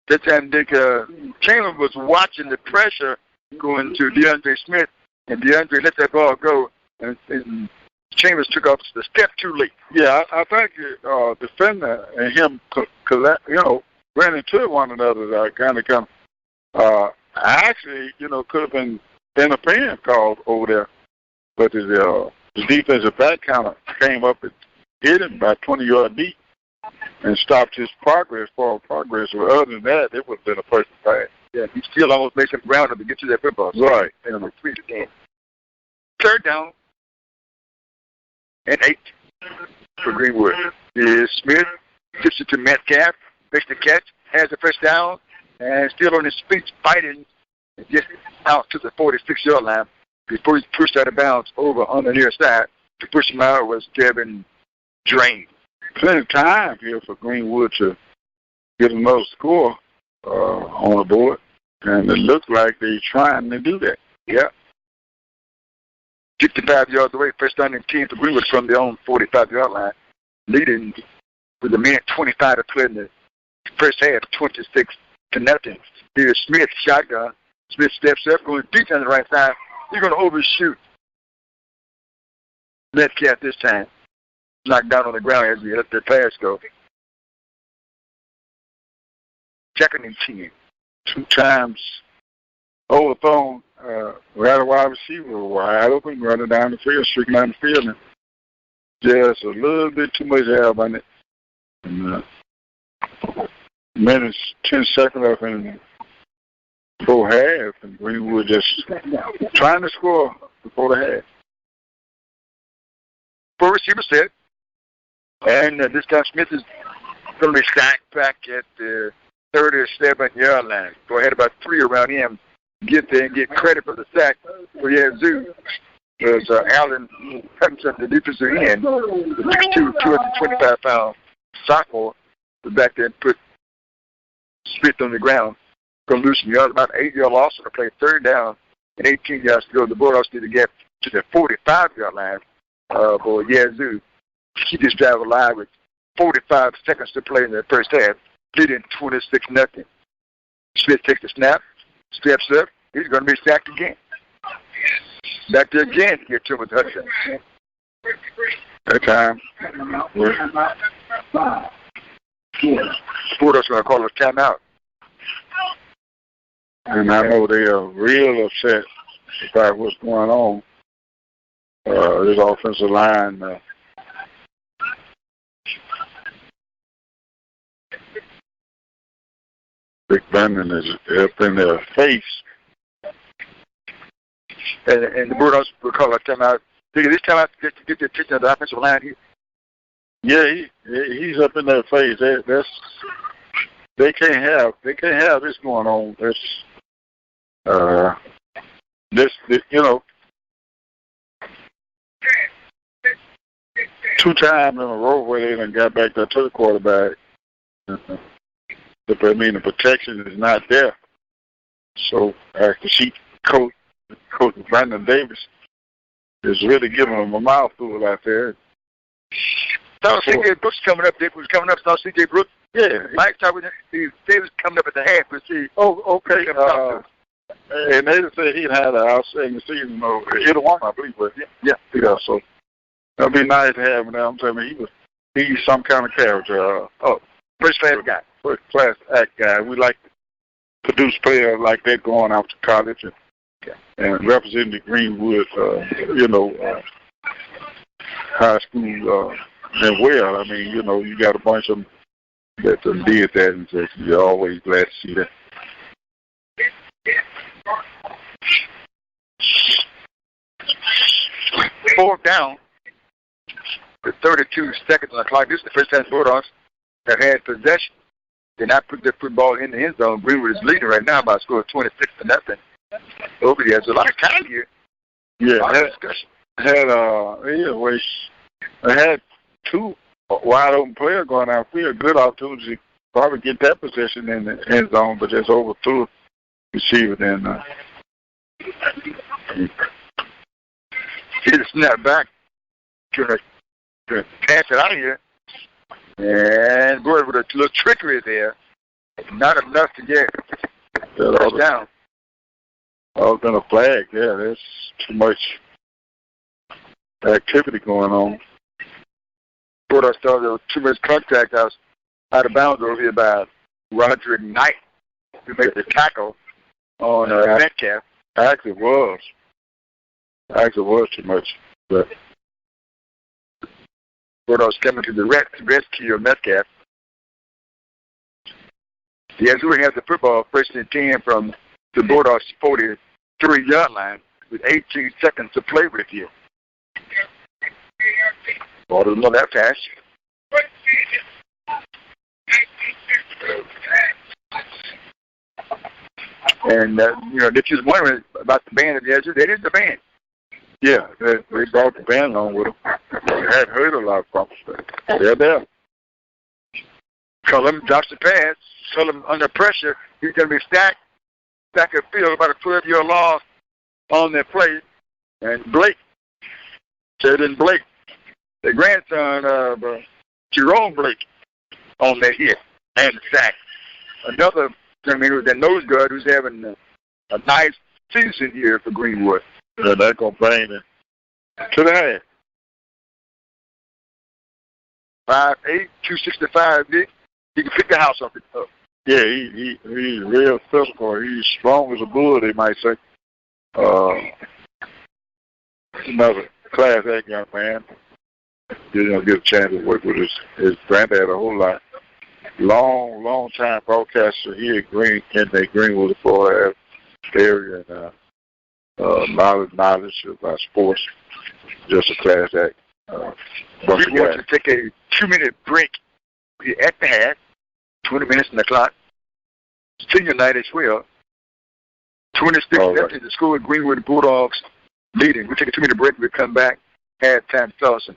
That time, Dick Chamberlain was watching the pressure going to DeAndre Smith, and DeAndre let that ball go, and Chambers took off the step too late. Yeah, I think defender and him, ran into one another. Actually, could have been interference called over there, but the defensive back kind of came up and hit him by 20 yards deep and stopped his progress. But other than that, it would have been a perfect pass. Yeah, he still almost makes him ground up to get to that football. Right. And number 3 again. Third down and 8 for Greenwood. Is Smith, gives it to Metcalf, makes the catch, has the first down, and still on his feet fighting, and gets out to the 46-yard line before he's pushed out of bounds over on the near side. To push him out was Devin Drain. Plenty of time here for Greenwood to get another score on the board, and it looks like they're trying to do that. Yeah. 55 yards away, first down and 10 for Greenwood from their own 45-yard line, leading with a minute 25 to play in the first half, 26-0. Here's Smith, shotgun. Smith steps up, going deep on the right side. He's going to overshoot Metcalf this time. Knocked down on the ground as he let the pass go. Second and 10. 2 times overthrown, right a wide receiver, wide open, running down the field, streaking down the field, and just a little bit too much help on it. And minutes, 10 seconds left in before half, and Greenwood just trying to score before the half. 4 receivers set. And this time Smith is going to be sacked back at the 37-yard line. Go ahead about 3 around him. Get there and get credit for the sack for Yazoo. There's Allen Hutchinson, the defensive end, the 225-pound sophomore, was back there and put Smith on the ground. Going to lose some yards, about 8-yard loss on the play. Third down and 18 yards to go. The Bulldogs need to get to the 45-yard line for Yazoo. Keep this drive alive with 45 seconds to play in the first half, leading 26-0. Smith takes the snap, steps up. He's going to be sacked again. Back there again to get to him with Hudson. That time. Bulldogs going to call a timeout. And I know they are real upset about what's going on. This offensive line Big Brandon is up in their face. And the Bulldogs will call a timeout. This timeout to get the attention of the offensive line here. Yeah, he's up in their face. They can't have this going on. This you know, 2 times in a row where they done got back there to the quarterback. But I mean, the protection is not there. So I can see Coach Brandon Davis is really giving them a mouthful out there. So C.J. Brooks coming up. Dick was coming up. Saw C.J. Brooks. Yeah. Mike talked with Davis coming up at the half. We'll see. Oh, okay. And they said he'd had an outstanding season. Either one, I believe. But yeah. So it'll be nice to have him there. I'm telling you, he's some kind of character. First class guy. First class act guy. We like to produce players like that going out to college and representing the Greenwood, high school and well. I mean, you got a bunch of them that did that, and so you're always glad to see that. Fourth down with 32 seconds on the clock. This is the first time the Bulldogs have had possession. Did not put the football in the end zone. Greenwood is leading right now by a score of 26-0. Over there, there's a lot of time here. Yeah, I had 2 wide open players going out. We had a good opportunity to probably get that possession in the end zone, but just overthrew the receiver. Then he just snapped back to pass it out of here. And boy, with a little trickery there. Not enough to get first down. All been a flag. Yeah, there's too much activity going on. Bulldogs thought there was too much contact. I was out of bounds over here by Roderick Knight who made the tackle on Metcalf. Actually was too much. But Bulldogs coming to the rescue of Metcalf. Yazoo has the football first and 10 from the Bulldogs 43-yard line with 18 seconds to play with you. Ball to the left hash. And, they're just wondering about the band of Yazoo. That is the band. Yeah, they brought the band on with them. I hadn't heard a lot from them, but they're there. Cullum drops the pass. Cullum under pressure. He's going to be stacked of field, about a 12-yard loss on their play. And Blake, Sheridan Blake, the grandson of Jerome Blake, on that hit and the sack. Another that nose guard who's having a nice season here for Greenwood. Yeah, they're going to bring it to the head. 5'8", 265, Nick. He can pick the house up. Yeah, he's real physical. He's strong as a bull, they might say. Another class act young man. Get a chance to work with his granddad a whole lot. Long time broadcaster here in the Greenwood, Florida area, and knowledge about sports. Just a class act. We want to take a 2-minute break. We're at the half. 20 minutes on the clock. Senior night as well. 26 left in the score. Greenwood Bulldogs leading. We'll take a 2-minute break. We'll come back. Halftime Dawson.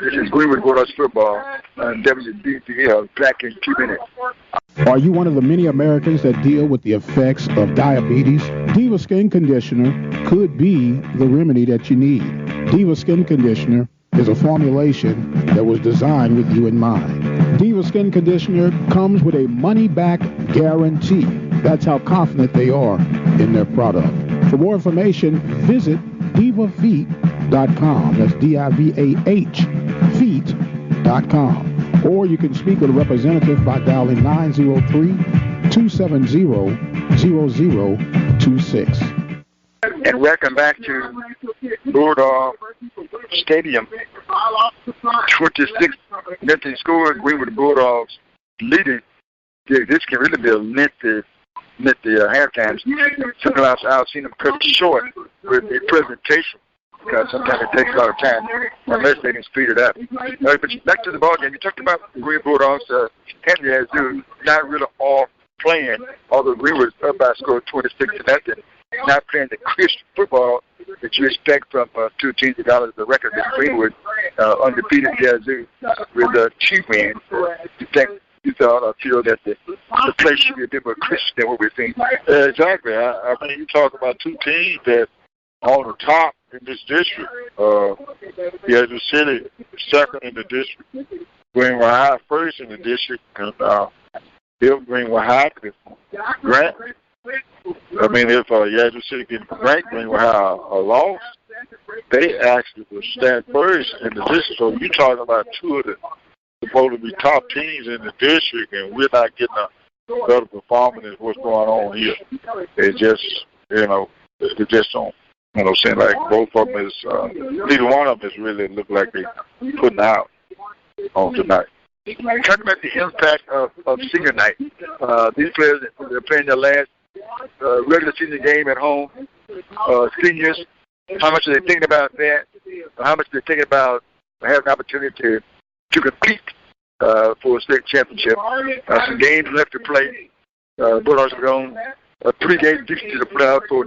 This is Greenwood Bulldogs football on WBTL. Back in 2 minutes. Are you one of the many Americans that deal with the effects of diabetes? Diva Skin Conditioner could be the remedy that you need. Diva Skin Conditioner is a formulation that was designed with you in mind. Diva Skin Conditioner comes with a money-back guarantee. That's how confident they are in their product. For more information, visit divafeet.com. That's D-I-V-A-H, feet.com. Or you can speak with a representative by dialing 903-270-0026. And welcome back to Bulldog Stadium. 26 nothing score. Greenwood Bulldogs leading this can really be a lengthy halftimes. Sometimes I've seen them cut short with the presentation because sometimes it takes a lot of time unless they can speed it up. But back to the ball game, you talked about the Green Bulldogs and Yazoo not really all playing, although Greenwood was up by a score of 26-0, not playing the Christian football that you expect from two teams regardless of the record. This Greenwood undefeated Yazoo with 2 wins. You thought I feel that the play should be a bit more Christian than what we're seeing. Exactly. I mean, you talk about 2 teams that on the top in this district. Yazoo City second in the district. Greenwood High first in the district. And if Greenwood High could grant, I mean, if Yazoo City can rank Greenwood High a loss, they actually will stand first in the district. So you're talking about 2 of the supposed to be top teams in the district, and we're not getting a better performance than what's going on here. It just, it just don't, seem like both of them is, neither one of them is really look like they putting out on tonight. Talking about the impact of senior night. These players, they're playing their last regular season game at home. Seniors, how much are they thinking about that? How much are they thinking about having an opportunity to compete for a state championship? Some games left to play. Bulldogs have gone 3 games deep to the playoff for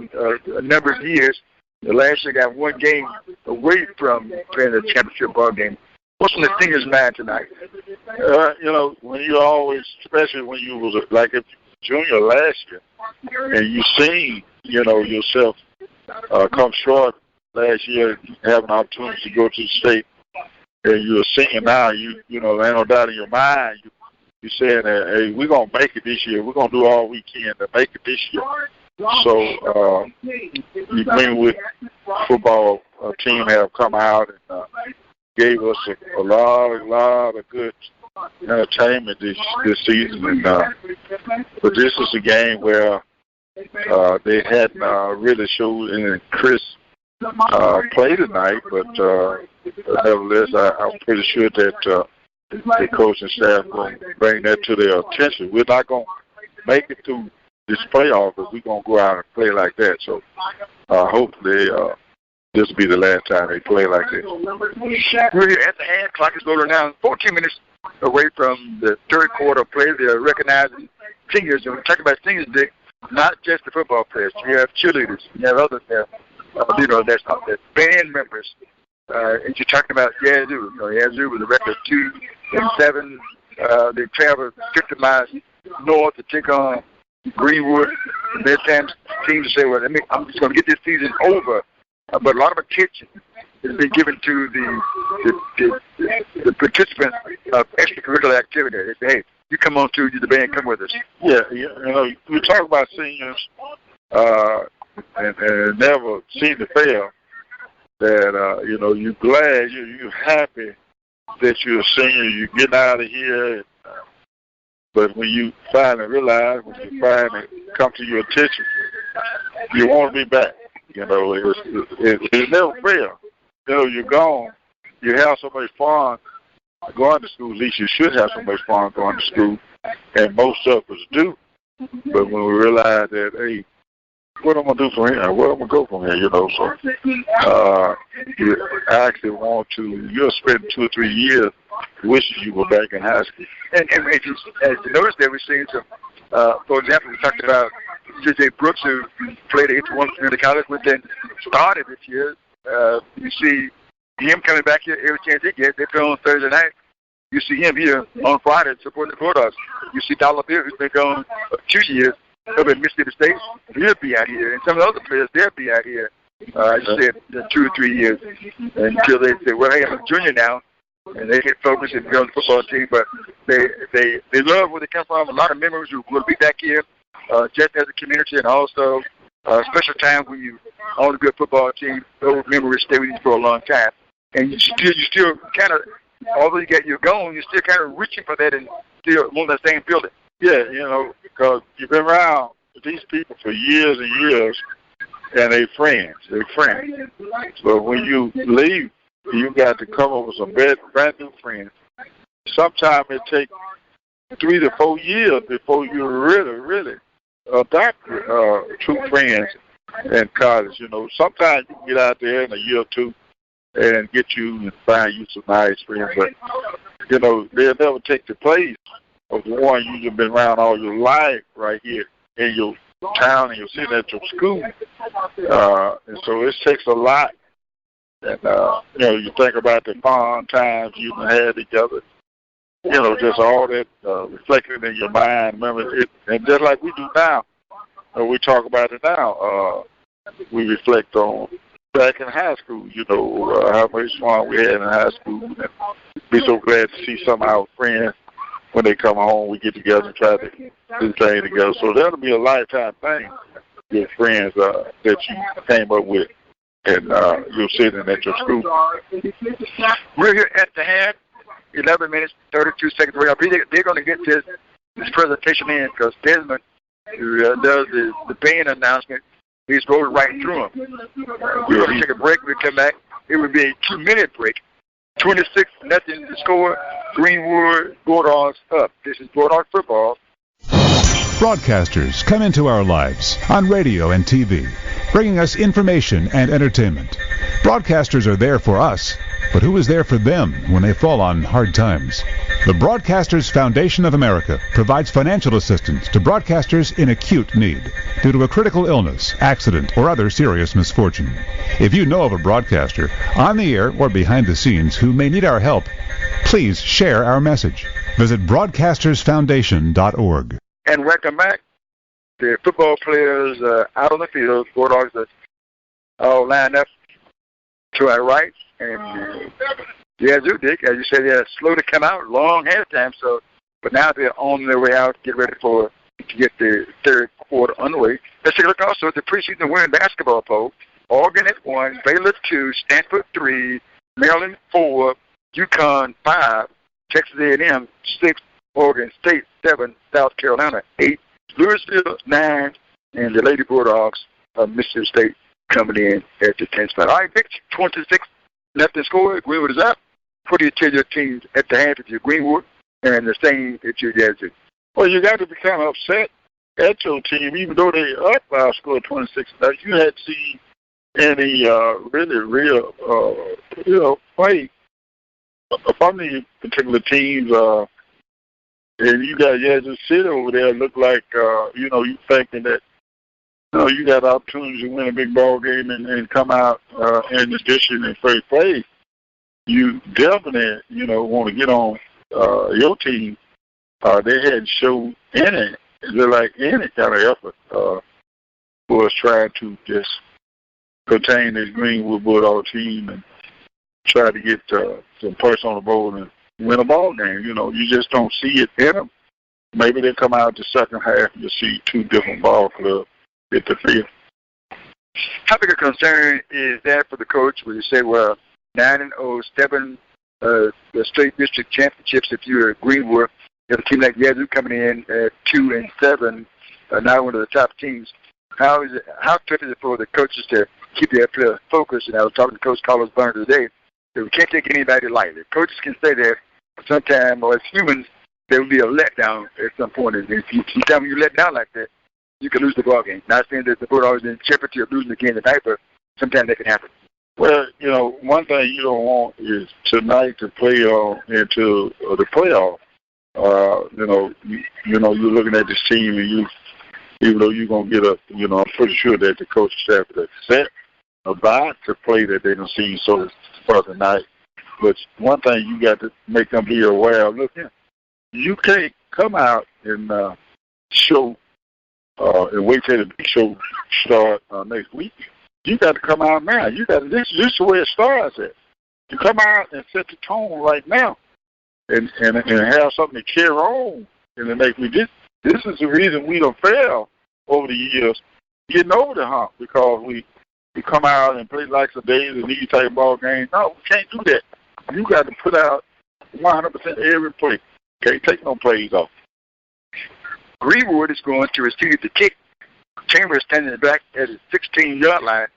a number of years. Last year got 1 game away from playing the championship ball game. What's on the seniors' mind tonight? When you always, especially when you was like a junior last year, and you seen, yourself come short last year, have an opportunity to go to the state, and you're a senior now, ain't no doubt in your mind, you're saying that, hey, we're going to make it this year. We're going to do all we can to make it this year. So the Greenwood football team have come out and gave us a lot of good entertainment this season. And, but this is a game where they hadn't really showed any crisp play tonight, but nevertheless, I'm pretty sure that the coaching staff going to bring that to their attention. We're not going to make it through this playoff, but we're going to go out and play like that. So hopefully this will be the last time they play like this. We're here at the hand. Clock is going now. 14 minutes away from the third quarter play. They're recognizing seniors. And we're talking about seniors, Dick, not just the football players. You have cheerleaders. You have others there. That's band members. And you're talking about Yazoo. Yazoo with a record 2-7. They travel 50 miles north to take on Greenwood. There's times teams say, well, I'm just going to get this season over. But a lot of attention has been given to the participants of extracurricular activity. They say, hey, you come on to the band, come with us. Yeah, we talk about seniors and never seem to fail. That you're glad, you're happy that you're a senior, you're getting out of here. But when you finally realize, when you finally come to your attention, you want to be back. It never fails. You're gone. You have so much fun going to school. At least you should have so much fun going to school, and most of us do. But when we realize that, hey, what am I going to do from here? Where am I going to go from here? So you actually want to. You'll spend 2 or 3 years wishing you were back in high school. And as you notice, that we've seen some. For example, we talked about J.J. Brooks, who played at H1 Community College, but then started this year. You see him coming back here every chance he gets. They play on Thursday night. You see him here on Friday supporting the Bulldogs. You see Dollar Bill, who's been gone 2 years up at Mississippi State. He'll be out here. And some of the other players, they'll be out here, I said, 2 or 3 years until they say, well, hey, I'm a junior now. And they get focused and be on the football team. But they love where they come from. A lot of memories will be back here. Just as a community, and also special time when you own a good football team, those memories stay with you for a long time. And you still kind of, although you're gone, you're still kind of reaching for that and still want that same feeling. Yeah, because you've been around with these people for years and years, and they're friends. But when you leave, you got to come up with some brand new friends. Sometimes it takes 3 to 4 years before you really adopt true friends in college. Sometimes you can get out there in a year or two and get you and find you some nice friends, but they'll never take the place of the one you've been around all your life right here in your town and your city at your school. And so it takes a lot. And, you think about the fun times you had together, just all that reflected in your mind. Remember it, and just like we do now, we talk about it now, we reflect on back in high school, how much fun we had in high school. And be so glad to see some of our friends when they come home. We get together and try to do things together. So that'll be a lifetime thing with friends that you came up with and you're sitting at your school. We're here at the hand, 11 minutes, 32 seconds. They're going to get this presentation in because Desmond, who does the band announcement, he's rolling right through them. We're going to take a break. When we come back, it would be a 2-minute break. 26-0 to score. Greenwood Bulldogs up. This is Bulldog football. Broadcasters come into our lives on radio and TV, bringing us information and entertainment. Broadcasters are there for us, but who is there for them when they fall on hard times? The Broadcasters Foundation of America provides financial assistance to broadcasters in acute need due to a critical illness, accident, or other serious misfortune. If you know of a broadcaster on the air or behind the scenes who may need our help, please share our message. Visit broadcastersfoundation.org. And welcome back. The football players out on the field. Bulldogs are all lined up to our right. And Yazoo, Dick, as you said, they're slow to come out, long ahead of time. But now they're on their way out, get ready to get the third quarter underway. Let's take a look also at the preseason winning basketball poll. Oregon at 1, Baylor 2, Stanford 3, Maryland 4, UConn 5, Texas A&M 6, Oregon State 7, South Carolina 8, Louisville 9, and the Lady Bulldogs of Mississippi State coming in at the 10th spot. All right, Vic, 26 left to score. Greenwood is up. What do you tell your teams at the half of your Greenwood and the same at your Yazoo? Well, you got to be kind of upset at your team, even though they up by a score of 26. Now, you had seen any really real, play from the particular teams. And you got Yazoo City over there. Look like, you thinking that, you got opportunities to win a big ball game and come out in addition in first place. You definitely, want to get on your team. They hadn't shown any kind of effort for us trying to just contain this Greenwood Bulldog team and try to get some points on the board and win a ball game. You just don't see it in them. Maybe they come out the second half and you see two different ball clubs hit the field. How big a concern is that for the coach when you say, 9-0, 7 straight district championships if you're at Greenwood? You have a team like Yazoo coming in at 2-7, now one of the top teams. How tough is it for the coaches to keep their players focused? And I was talking to Coach Carlos Burner today. We can't take anybody lightly. Coaches can say that sometime, or as humans, there will be a letdown at some point. And if you tell me you let down like that, you can lose the ball game. Not saying that the Bulldogs are in jeopardy of losing the game tonight, but sometimes that can happen. Well, one thing you don't want is tonight to play into the playoff. You're looking at this team, and even though you're gonna get I'm pretty sure that the coaching staff is set about the play that they don't see so far tonight. But one thing you got to make them be aware of. Look, you can't come out and show and wait till the big show start next week. You got to come out now. This is the way it starts. You come out and set the tone right now, and have something to carry on in the next week. This is the reason we don't fail over the years, getting over the hump, because we come out and play like some days and these type of ball games. No, we can't do that. You got to put out 100% every play. Can't take no plays off. Greenwood is going to receive the kick. Chambers standing back at his 16-yard line.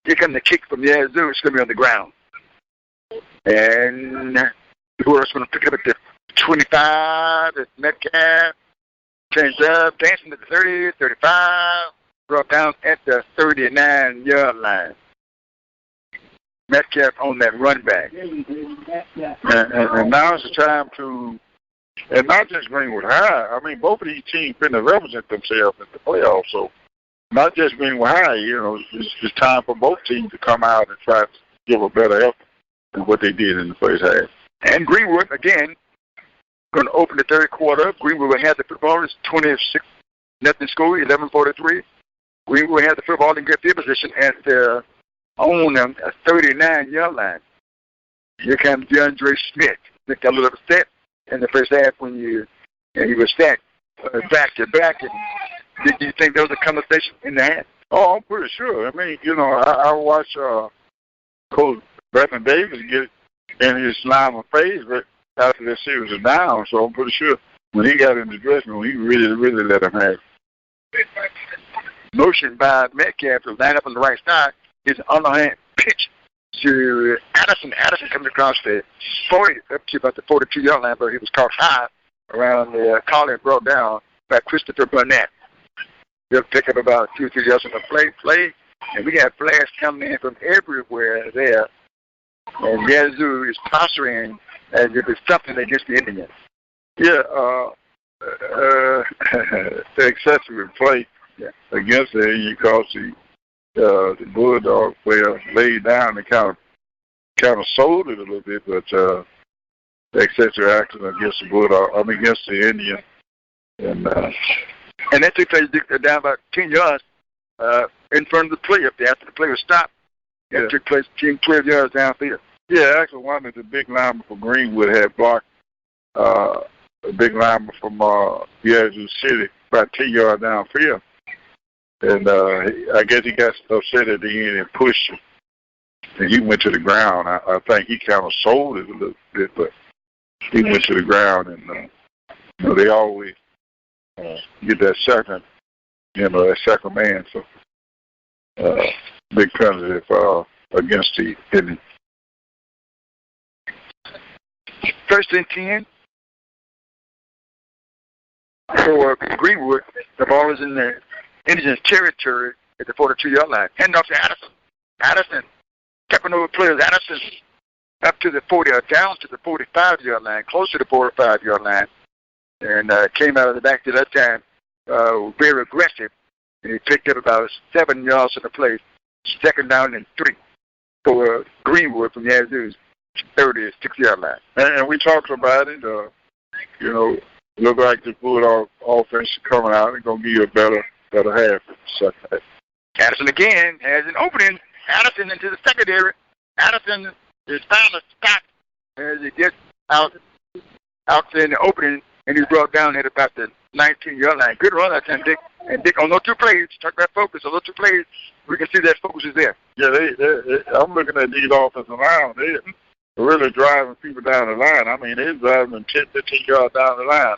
Here comes the kick from Yazoo. It's going to be on the ground. And the Bulldogs going to pick it up at the 25 is Metcalf. Changed up, dancing at the 30, 35, brought down at the 39-yard line. Metcalf on that run back. And now is the time to, and not just Greenwood High. I mean, both of these teams finna represent themselves in the playoffs. So not just Greenwood High, it's time for both teams to come out and try to give a better effort than what they did in the first half. And Greenwood, again, going to open the third quarter. Greenwood had the football. It's 26-0 score, 11:43. Greenwood had the football in good field position at their own 39-yard line. Here comes DeAndre Smith. He got a little upset in the first half when he was stacked back to back. And did you think there was a conversation in the half? Oh, I'm pretty sure. I mean, I watched Coach Brandon Davis get in his line of phase after that series was down, so I'm pretty sure when he got in the dressing room, he really let him have it. Motion by Metcalf to line up on the right side. His underhand pitch to Addison. Addison coming across the 40, up to about the 42-yard line, but he was caught high around the collar and brought down by Christopher Burnett. They'll pick up about 2 or 3 yards on the play, and we got flags coming in from everywhere there. And Yazoo is posturing as if it's something against the Indians. Yeah, the excessive play against the Indians because the Bulldog player laid down and kind of sold it a little bit, but the excessive action against the Indian. And that took place down about 10 yards in front of the play up there after the play was stopped. It took place 10, 12 yards downfield. Yeah, actually one of the big linemen from Greenwood had blocked a big lineman from Yazoo City about 10 yards downfield. And I guess he got upset at the end and pushed him. And he went to the ground. I think he kind of sold it a little bit, but he went to the ground. And, they always get that second man. So big penalty against the Indians. 1st and 10 for Greenwood. The ball is in the Indians' territory at the 42-yard line. Hand off to Addison. Addison stepping over players. Addison up to the 40, down to the 45-yard line, close to the 45-yard line, and came out of the back to that time very aggressive. And he picked up about 7 yards on the play. 2nd down and 3 for Greenwood from Yazoo's 36-yard line. And we talked about it. Look like the Bulldog offense is coming out and going to give you a better half. Addison again has an opening. Addison into the secondary. Addison is found a stop as he gets out in the opening, and he's brought down at about the 19-yard line. Good run that time, Dick. And Dick, on those 2 plays, talk about focus. On those 2 plays, we can see that focus is there. Yeah, I'm looking at these offensive line. They're really driving people down the line. I mean, they're driving them 10, 15 yards down the line.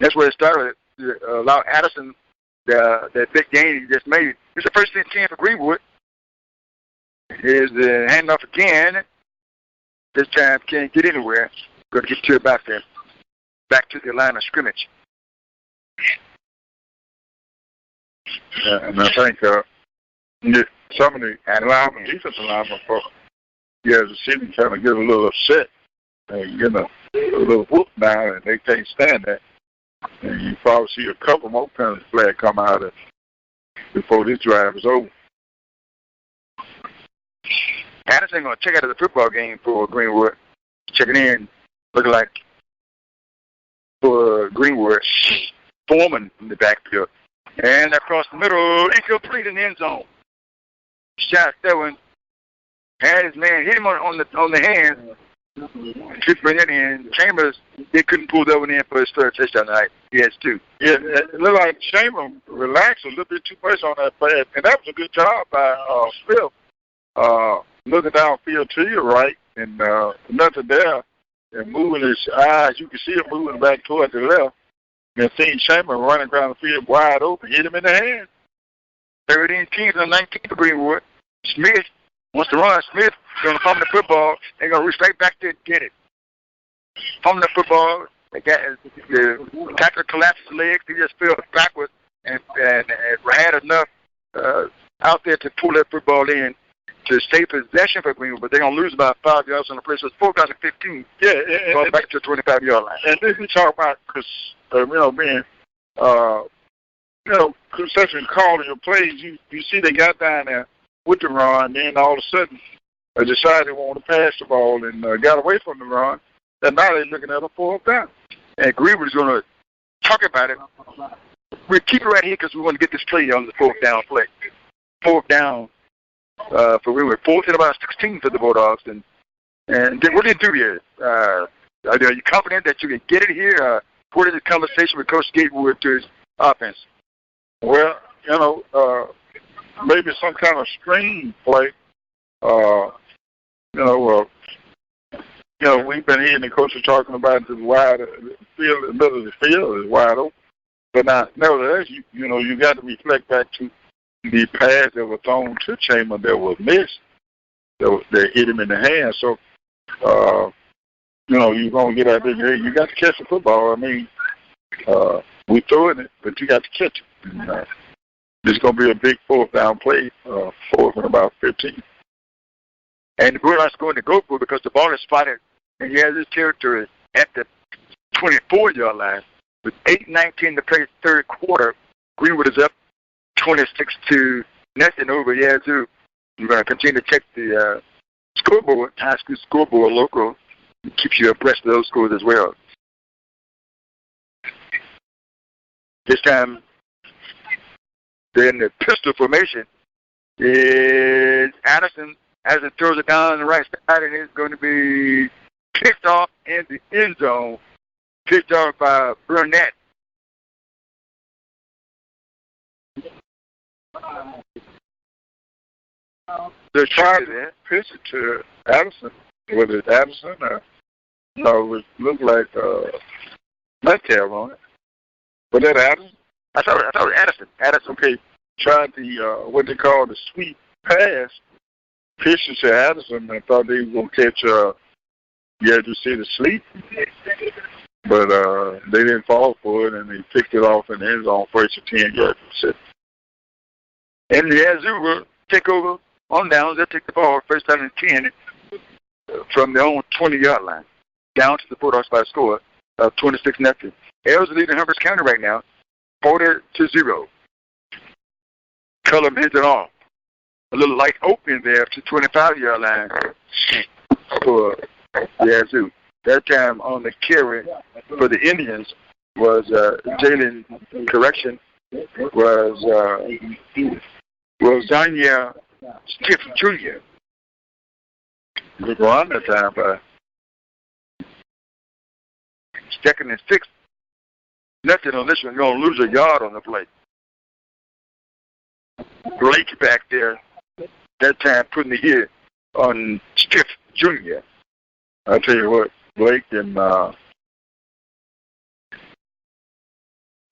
That's where it started. Allow Addison that big gain he just made. It's the 1st and 10 for Greenwood. Here's the handoff again. This time can't get anywhere. Going to get to it back to the line of scrimmage. Yeah, and I think some of the defensive linemen for Yazoo City kind of get a little upset and get a little whoop down, and they can't stand that. And you probably see a couple more penalty flags come out before this drive is over. Addison going to check out of the football game for Greenwood. Checking in, looking like for Greenwood, Foreman in the backfield. And across the middle, incomplete in the end zone. Shot Sterling had his man hit him on the hand. Could bring it in. Chambers, they couldn't pull that one in for his 3rd touchdown tonight. He has 2. Yeah, it looked like Chambers relaxed a little bit too much on that play, and that was a good job by Smith. Looking downfield to your right, and nothing there, and moving his eyes. You can see him moving back toward the left, and seeing Chambers running around the field wide open, hit him in the hand. 30 and 10 on 19 for Greenwood. Smith wants to run. Smith going to pump the football. They're going to reach right back there and get it. from the football. They got the tackler collapsed his legs. He just fell backwards and had enough out there to pull that football in to stay possession for Greenwood, but they're going to lose about 5 yards on the play. So it's 4 down to 15. Yeah, going back to the 25-yard line. And then we talk about, being, concession calling your plays. You see they got down there with the run, and then all of a sudden they decided they wanted to pass the ball and got away from the run. And now they're looking at a 4th down. And Greenwood is going to talk about it. We'll keep it right here because we want to get this play on the 4th down play. 4th down for Greenwood. 4th and about 16 for the Bulldogs. And what did they do here? Are you confident that you can get it here? What is the conversation with Coach Gatewood to his offense? Well, maybe some kind of screen play. We've been hearing the coaches talking about the wide field, the middle of the field is wide open. But now, nevertheless, you got to reflect back to the pass that was thrown to Chamber that was missed, that hit him in the hand. So, you're going to get out there. You got to catch the football. I mean, we throwing it, but you got to catch it. It's going to be a big 4th down play, 4th and about 15. And the Bulldogs going to go for it because the ball is spotted, and he has his territory at the 24-yard line. With 8:19 to play, third quarter, Greenwood is up 26-0 over Yazoo. We're going to continue to check the scoreboard, high school scoreboard local. It keeps you abreast of those scores as well. This time, they're in the pistol formation. Is Addison as it throws it down on the right side, and it's going to be picked off in the end zone. Picked off by Burnett. They're trying to pitch it to Addison. Was it Addison? No, it looked like Metcalf on it. Was that Addison? I thought it was Addison. Addison, okay. Tried the, what they call the sweep pass. Pitched it to Addison. I thought they were going to catch Yazoo City sleep. But they didn't fall for it, and they picked it off in the end zone, 1st and 10 yards. And the Yazoo will take over on downs. They'll take the ball 1st down and 10 from their own 20-yard line down to the Bulldogs by a score of 26-0. Ells leading Humphreys County right now, 40-0. Cullum hits it off. A little light open there to 25-yard line for Yazoo. That time on the carry for the Indians was Jalen, correction, was Daniel Stiff Jr. Good run that time by 2nd and 6. Nothing on this one. You're going to lose a yard on the play. Blake back there, that time putting the hit on Stiff Jr. I tell you what, Blake and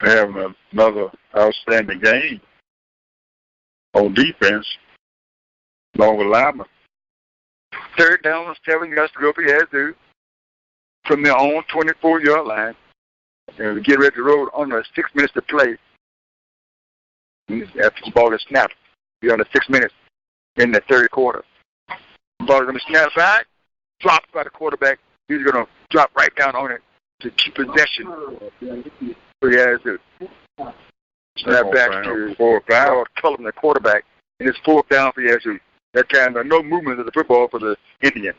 having another outstanding game on defense, along with Lyman. 3rd down, 7 yards to go for Yazoo from their own 24-yard line. And we get ready to roll under 6 minutes to play. After the ball is snapped, we're under 6 minutes in the 3rd quarter. The ball is going to snap back, dropped by the quarterback. He's going to drop right down on it to keep possession for Yazoo. Snap back to 4th down. Cullum, the quarterback, and it's 4th down for Yazoo. That time, no movement of the football for the Indians.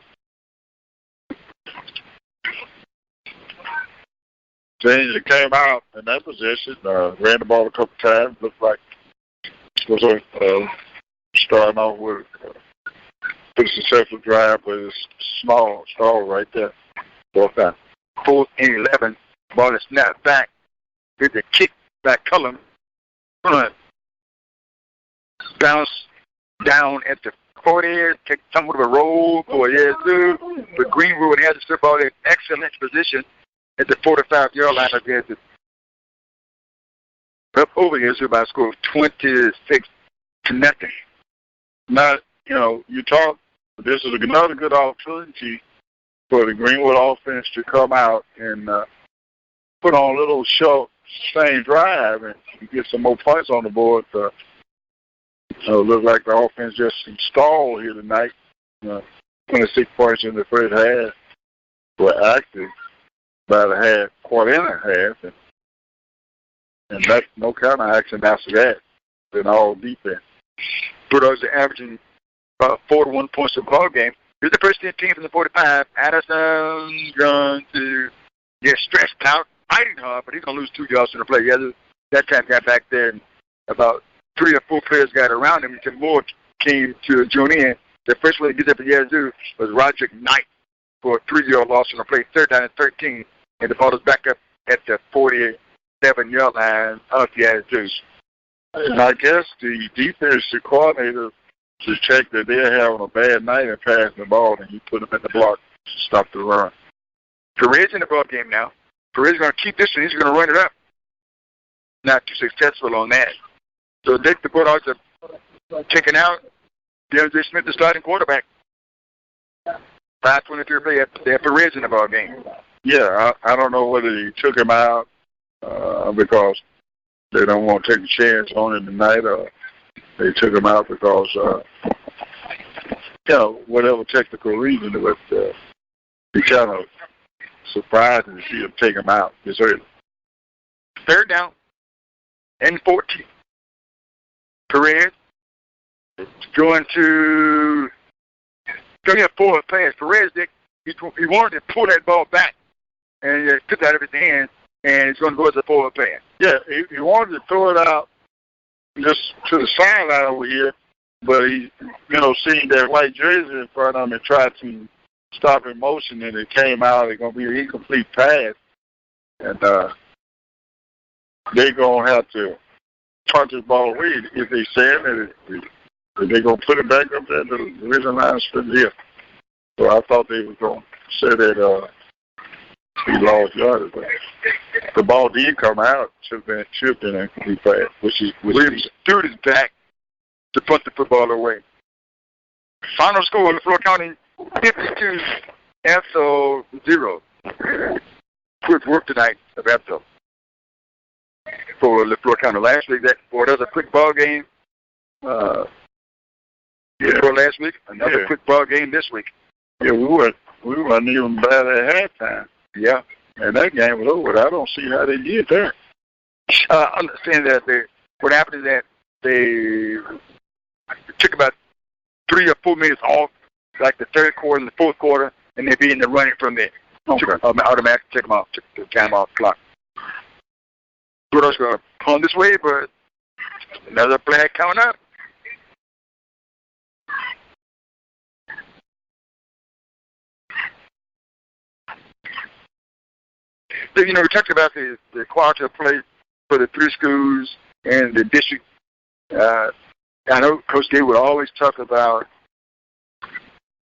Then came out in that position, ran the ball a couple times. Looked like it was starting off with a pretty successful drive, but it's small right there. 4th down. 4th and 11. Ball is snapped back. Did the kick back Cullum. Bounce down at the 40, take somewhat of a roll for Yazoo. But Greenwood has the football in excellent position at the 45-yard line of Yazoo. Up over Yazoo by a score of 26-0. Now, you talk, this is another good opportunity for the Greenwood offense to come out and put on a little short same drive and get some more points on the board. It looks like the offense just stalled here tonight. 26 points in the first half were active by the half, quarter and a half, and that's no counter action after that. Then all defense. Bulldogs are averaging about 41 points a ball game. Here's the first 10 team from the 45. Addison going to get stretched out, fighting hard, but he's going to lose 2 yards in the play. Yeah, that time got back there, and about 3 or 4 players got around him until more came to join in. The first one to get up at Yazoo was Roger Knight for a 3-yard loss on the play, 3rd down and 13, and the ball is back up at the 47-yard line of Yazoo. And I guess the defensive coordinator to check that they're having a bad night and passing the ball, and you put them in the block to stop the run. Perez in the ball game now. Perez is going to keep this one. He's going to run it up. Not too successful on that. So the Bulldogs are taking out DeAndre Smith, the starting quarterback. 5:23 play. They have Perez in the ball game. Yeah, I don't know whether they took him out because they don't want to take a chance on him tonight, or they took him out because, whatever technical reason, but he kind of surprising to see him take him out this early. 3rd down and 14. Perez going to get forward pass. Perez, he wanted to pull that ball back and took that out of his hand, and he's going to go as a forward pass. Yeah, he wanted to throw it out just to the sideline over here, but he, seeing that white jersey in front of him and tried to stop in motion, and it came out. It's going to be an incomplete pass, and they're going to have to punch this ball away if they say it. They're going to put it back up there to the original line straight here. So I thought they were going to say that he lost yardage, but the ball did come out. Should have been an incomplete pass, which Williams threw his back to punt the football away. Final score in Florida County, 52 Ethel 0. Quick work tonight of Ethel for LaFleur County. Last week, that was a quick ball game. For last week, another quick ball game this week. Yeah, we weren't even bad at halftime. Yeah, and that game was over. I don't see how they did that. Understand that what happened is that they took about 3 or 4 minutes off, like the 3rd quarter and the 4th quarter, and they'd be in the running from there. Okay. Automatically took them off, took the time off the clock. Bulldogs going to pull this way, but another flag coming up. So, we talked about the quality of play for the 3 schools and the district. I know Coach Gay would always talk about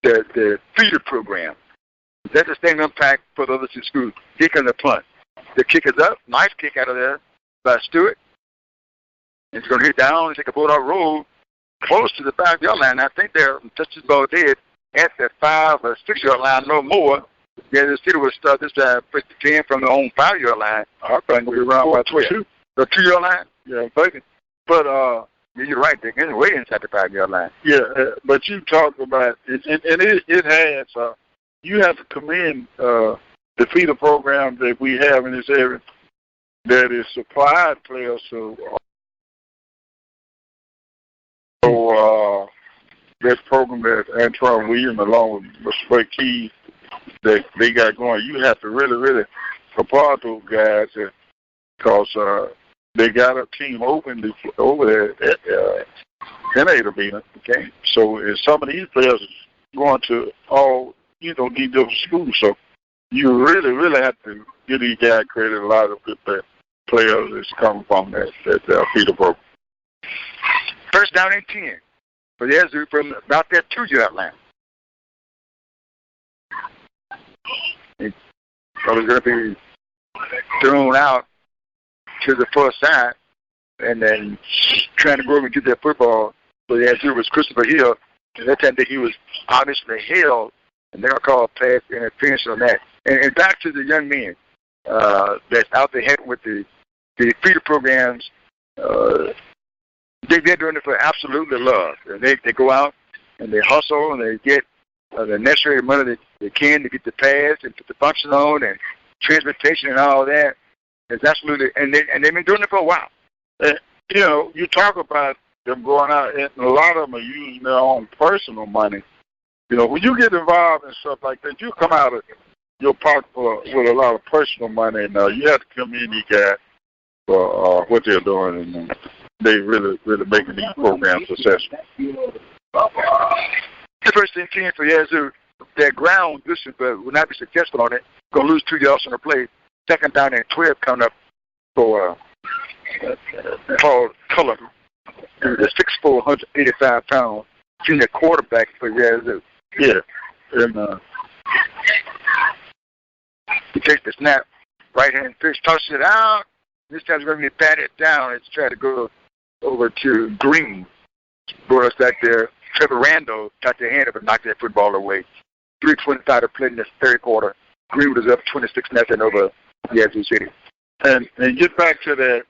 the feeder program. That's the same impact for the other 2 schools. Kick and the punt. The kick is up. Nice kick out of there by Stewart. It's going to hit down and take a Bulldog roll close to the 5-yard line. I think they're just as well dead at the 5 or 6-yard line, no more. Yazoo City will start this time 50-10 from their own 5-yard line. I think we're around by 12. The 2-yard line? Yeah. But you're right. They're getting way inside the 5-yard line. Yeah, but you talk about it, and it has. You have to commend the feeder program that we have in this area that is supplied players to. That program that Antoine Williams, along with Mr. Keys, that they got going, you have to really, really support those guys because they got a team open over there in Adabina. Okay, so some of these players are going to all these different schools. So you really, really have to give these guys credit. A lot of good players that's coming from that feeder program. First down and 10 for the Yazoo from about that 2-yard line. It's probably going to be thrown out to the far side, and then trying to go over and get that football. So the Yazoo was Christopher Hill, and that time that he was obviously held and they're going to call a pass interference on that. And back to the young men that's out there helping with the feeder programs. They're doing it for absolutely love. They go out and they hustle and they get the necessary money they can to get the pass and put the function on and transportation and all that. It's absolutely, and they've been doing it for a while. You know, you talk about them going out, and a lot of them are using their own personal money. You know, when you get involved in stuff like that, you come out of your pocket with a lot of personal money, and you have to commend these guys for what they're doing, and they really making these programs successful. The first thing for Yazoo, their ground distance will not be successful on it. Going to lose 2 yards on the play. Second down and 12 coming up for Paul Cullen, the 6'4", 185-pound junior quarterback for Yazoo. Yeah. And he takes the snap, right-hand pitch, tosses it out. This time he's going to be batted down. It's trying to go over to Green. Brought us back there. Trevor Randall got their hand up and knocked that football away. 3:25 to play in this third quarter. Greenwood is up 26-0 over Yazoo City. And get back to that.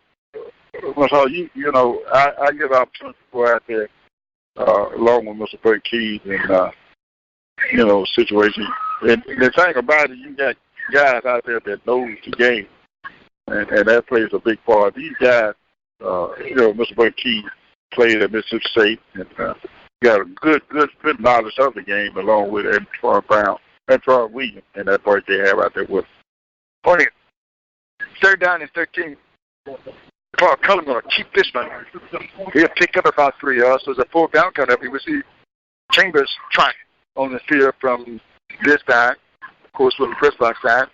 So you know, I get opportunity to go out there along with Mr. Burt Keys and you know, situation. And the thing about it, you got guys out there that knows the game, and that plays a big part. These guys, you know, Mr. Burt Keys played at Mississippi State and got a good knowledge of the game along with Antoine Brown, Antoine Williams, and that part they have out there with. On it. Third down and 13. Paul Cullen going to keep this one. He'll pick up about 3 yards. So there's a 4th down coming up. You will see Chambers trying on the field from this side. Of course, with the press box side,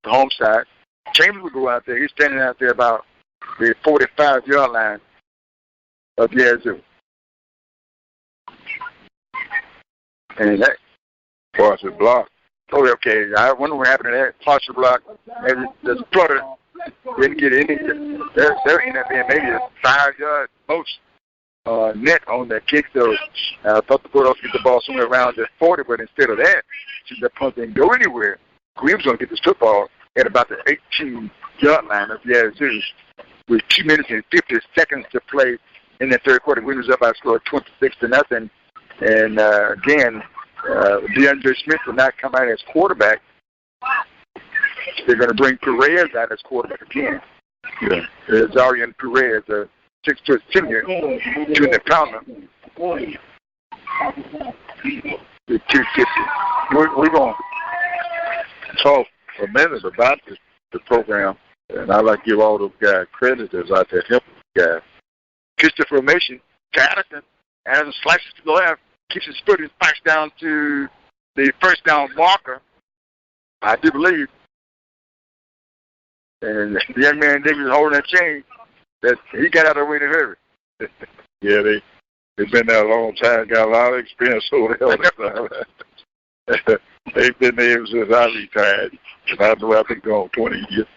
the home side. Chambers will go out there. He's standing out there about the 45-yard line of Yazoo. And that partial block. Oh, okay. I wonder what happened to that partial block. Maybe the flutter didn't get any. There ended up being maybe a 5-yard most net on that kick. So I thought the Bulldogs get the ball somewhere around the 40, but instead of that, since the punt didn't go anywhere, Green was going to get this football at about the 18-yard line of Yazoo with 2 minutes and 50 seconds to play in the third quarter. Green was up by a score of 26-0. And again, DeAndre Smith will not come out as quarterback. They're going to bring Perez out as quarterback again. Yeah. Zarian Perez, a 6'2" senior, junior pounder. We're going to talk a minute about the program, and I like to give all those guys credit that's out there helping guys. Pitch the formation to Addison. Addison slices to the left, keeps his foot and spikes down to the first down marker, I do believe. And the young man Davis holding that chain, that he got out of the way to hurry. Yeah, they've been there a long time, got a lot of experience over there. They've been there since I retired. And I know I've been gone 20 years.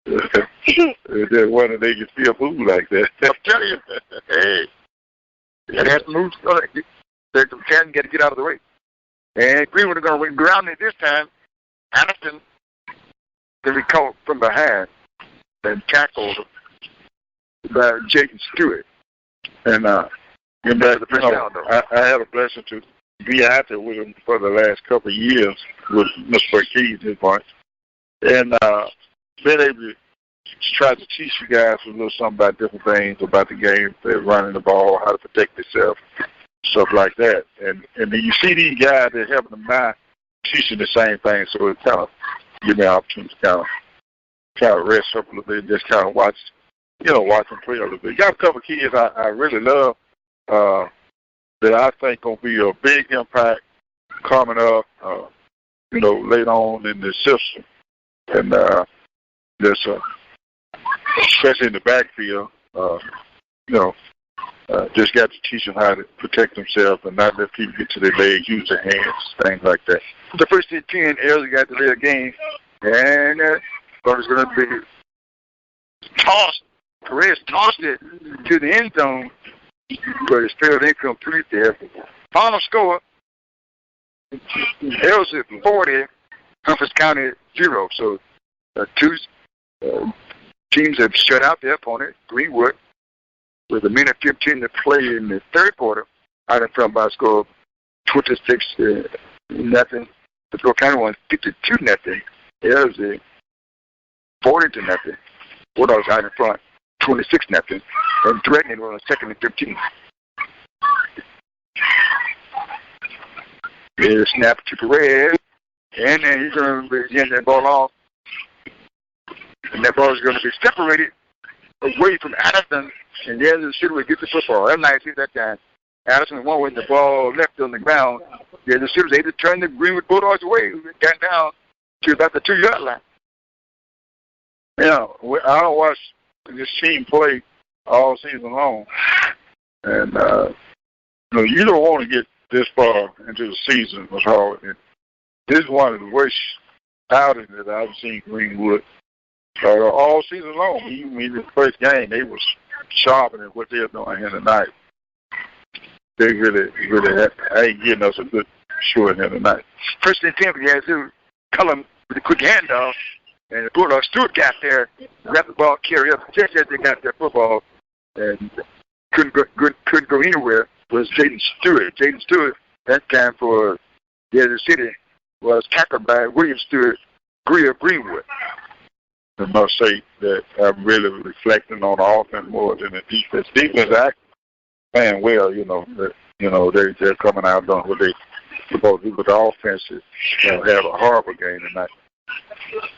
There's one that they can still move like that. I'm telling you. Hey. They have to move. They're got to get out of the way. And Greenwood are going to ground it this time. Addison can be caught from behind and tackled by Jaden Stewart. And I had a blessing to be out there with him for the last couple of years with Mr. Keys and his bunch. And been able to try to teach you guys a little something about different things about the game, running the ball, how to protect yourself, stuff like that. And then you see these guys that helping them now teaching the same thing, so it kind of give me an opportunity to kind of rest up a little bit, just kind of watch them play a little bit. Got a couple of kids I really love that I think gonna be a big impact coming up, later on in the system, and just especially in the backfield, just got to teach them how to protect themselves and not let people get to their legs, use their hands, things like that. The first and 10 early got to their game, and but it's going to be tossed. Perez tossed it to the end zone, but it's still incomplete there. Final score, Elsie 40, Humphreys County 0. So two teams have shut out their opponent, Greenwood, with a minute 15 to play in the third quarter, out in front by a score of 26-0. The County won 52-0. Elsie 40-0. Bulldogs out in front, 26-0. And threatening on a second and 15. There's a snap to Perez. And then he's going to begin that ball off. And that ball is going to be separated away from Addison. And Yazoo City will get the football. That's nice at that time. Addison won with the ball left on the ground. Yazoo City was able to turn the Greenwood Bulldogs away. Got down to about the 2-yard line. Yeah, I don't watch this team play all season long. And, you don't want to get this far into the season with Hall. This is one of the worst outings that I've seen Greenwood all season long. Even in the first game, they was sharpening what they're doing here tonight. They really ain't getting us a good showing here tonight. First and 10 for Yazoo. Cullum with a quick handoff. And the Bulldogs Stewart got there, grabbed the ball, carry up just as they got their football, and couldn't go anywhere. Was Jaden Stewart. Jaden Stewart, that time for Yazoo City, was tackled by William Stewart, Greer Greenwood. I must say that I'm really reflecting on the offense more than the defense. Defense act playing well, they're coming out doing what they supposed to do, but the offense is have a horrible game tonight.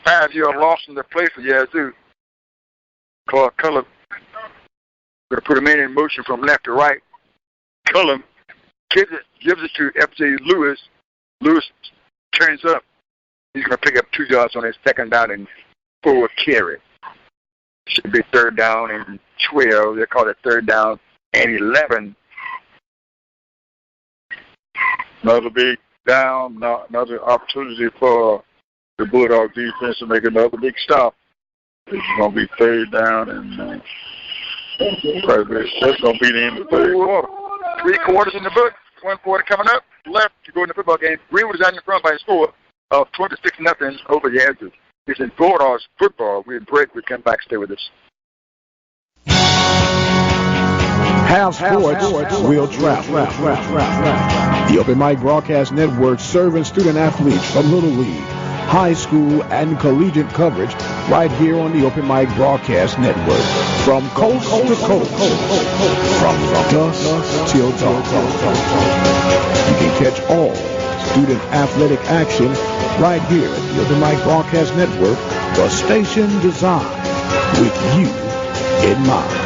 5-yard loss in the play for Yazoo. Clark Cullum going to put a man in motion from left to right. Cullum gives it to F.J. Lewis. Lewis turns up. He's going to pick up 2 yards on his second down and 4 carry. Should be third down and 12. They call it third down and 11. Another big down, another opportunity for the Bulldog defense to make another big stop. It's going to be third down, and that's going to be the end of the third quarter. 3 quarters in the book. 1 quarter coming up. Left to go in the football game. Greenwood is out in front by a score of 26-0 over Yazoo. It's in Bulldogs football. We'll break. We come back. Stay with us. Have sports, we'll travel. The Open Mic Broadcast Network serving student athletes from Little League, high school, and collegiate coverage right here on the Open Mic Broadcast Network. From coast to coast, from dusk till dawn. You can catch all student athletic action right here at the Open Mic Broadcast Network, the station designed with you in mind.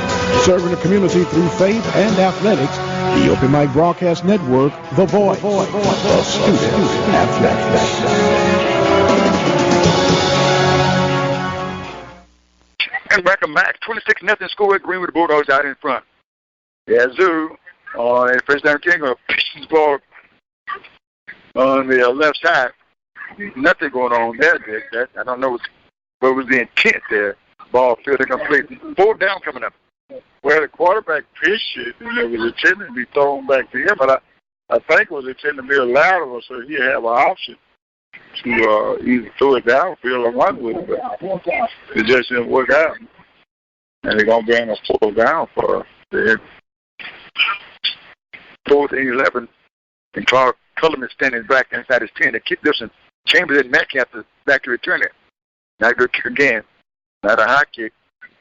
Serving the community through faith and athletics, the Open Mic Broadcast Network, the voice of student athletics. And welcome back. 26-0 score at Greenwood Bulldogs out in front. Yazoo on the first down king, going to pitch this ball on the left side. Nothing going on there. I don't know what was the intent there. Ball fielded complete. 4th down coming up. Well, the quarterback pitched it. It was intended to be thrown back to him, but I think it was intended to be a lateral, so he'd have an option to either throw it downfield or run with it. But it just didn't work out. And they're going to bring a 4th down for the 4th and 11. And Clark Cullum is standing back inside his 10 to kick this, and Chambers and Metcalf is back to return it. Now good kick again. Not a high kick.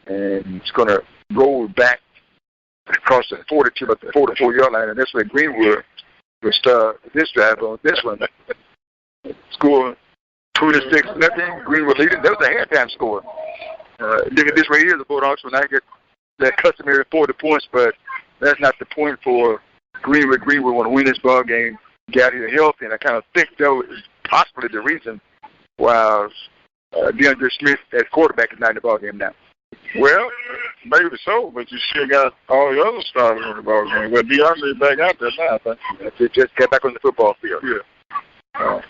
And it's going to roll back across the 42 to the 44-yard line, and this way Greenwood will start this drive on this one. Score 26-0. Greenwood leading. That was a halftime score. Look at this right here. The Bulldogs will not get that customary 40 points, but that's not the point for Greenwood. Greenwood want to win this ball game, get here healthy, and I kind of think, though, is possibly the reason why DeAndre Smith at quarterback is not in the ball game now. Well, maybe so, but you still got all the other starters on the ball game. Well, DeAndre back out there now, I think. That's it. Just get back on the football field. Yeah.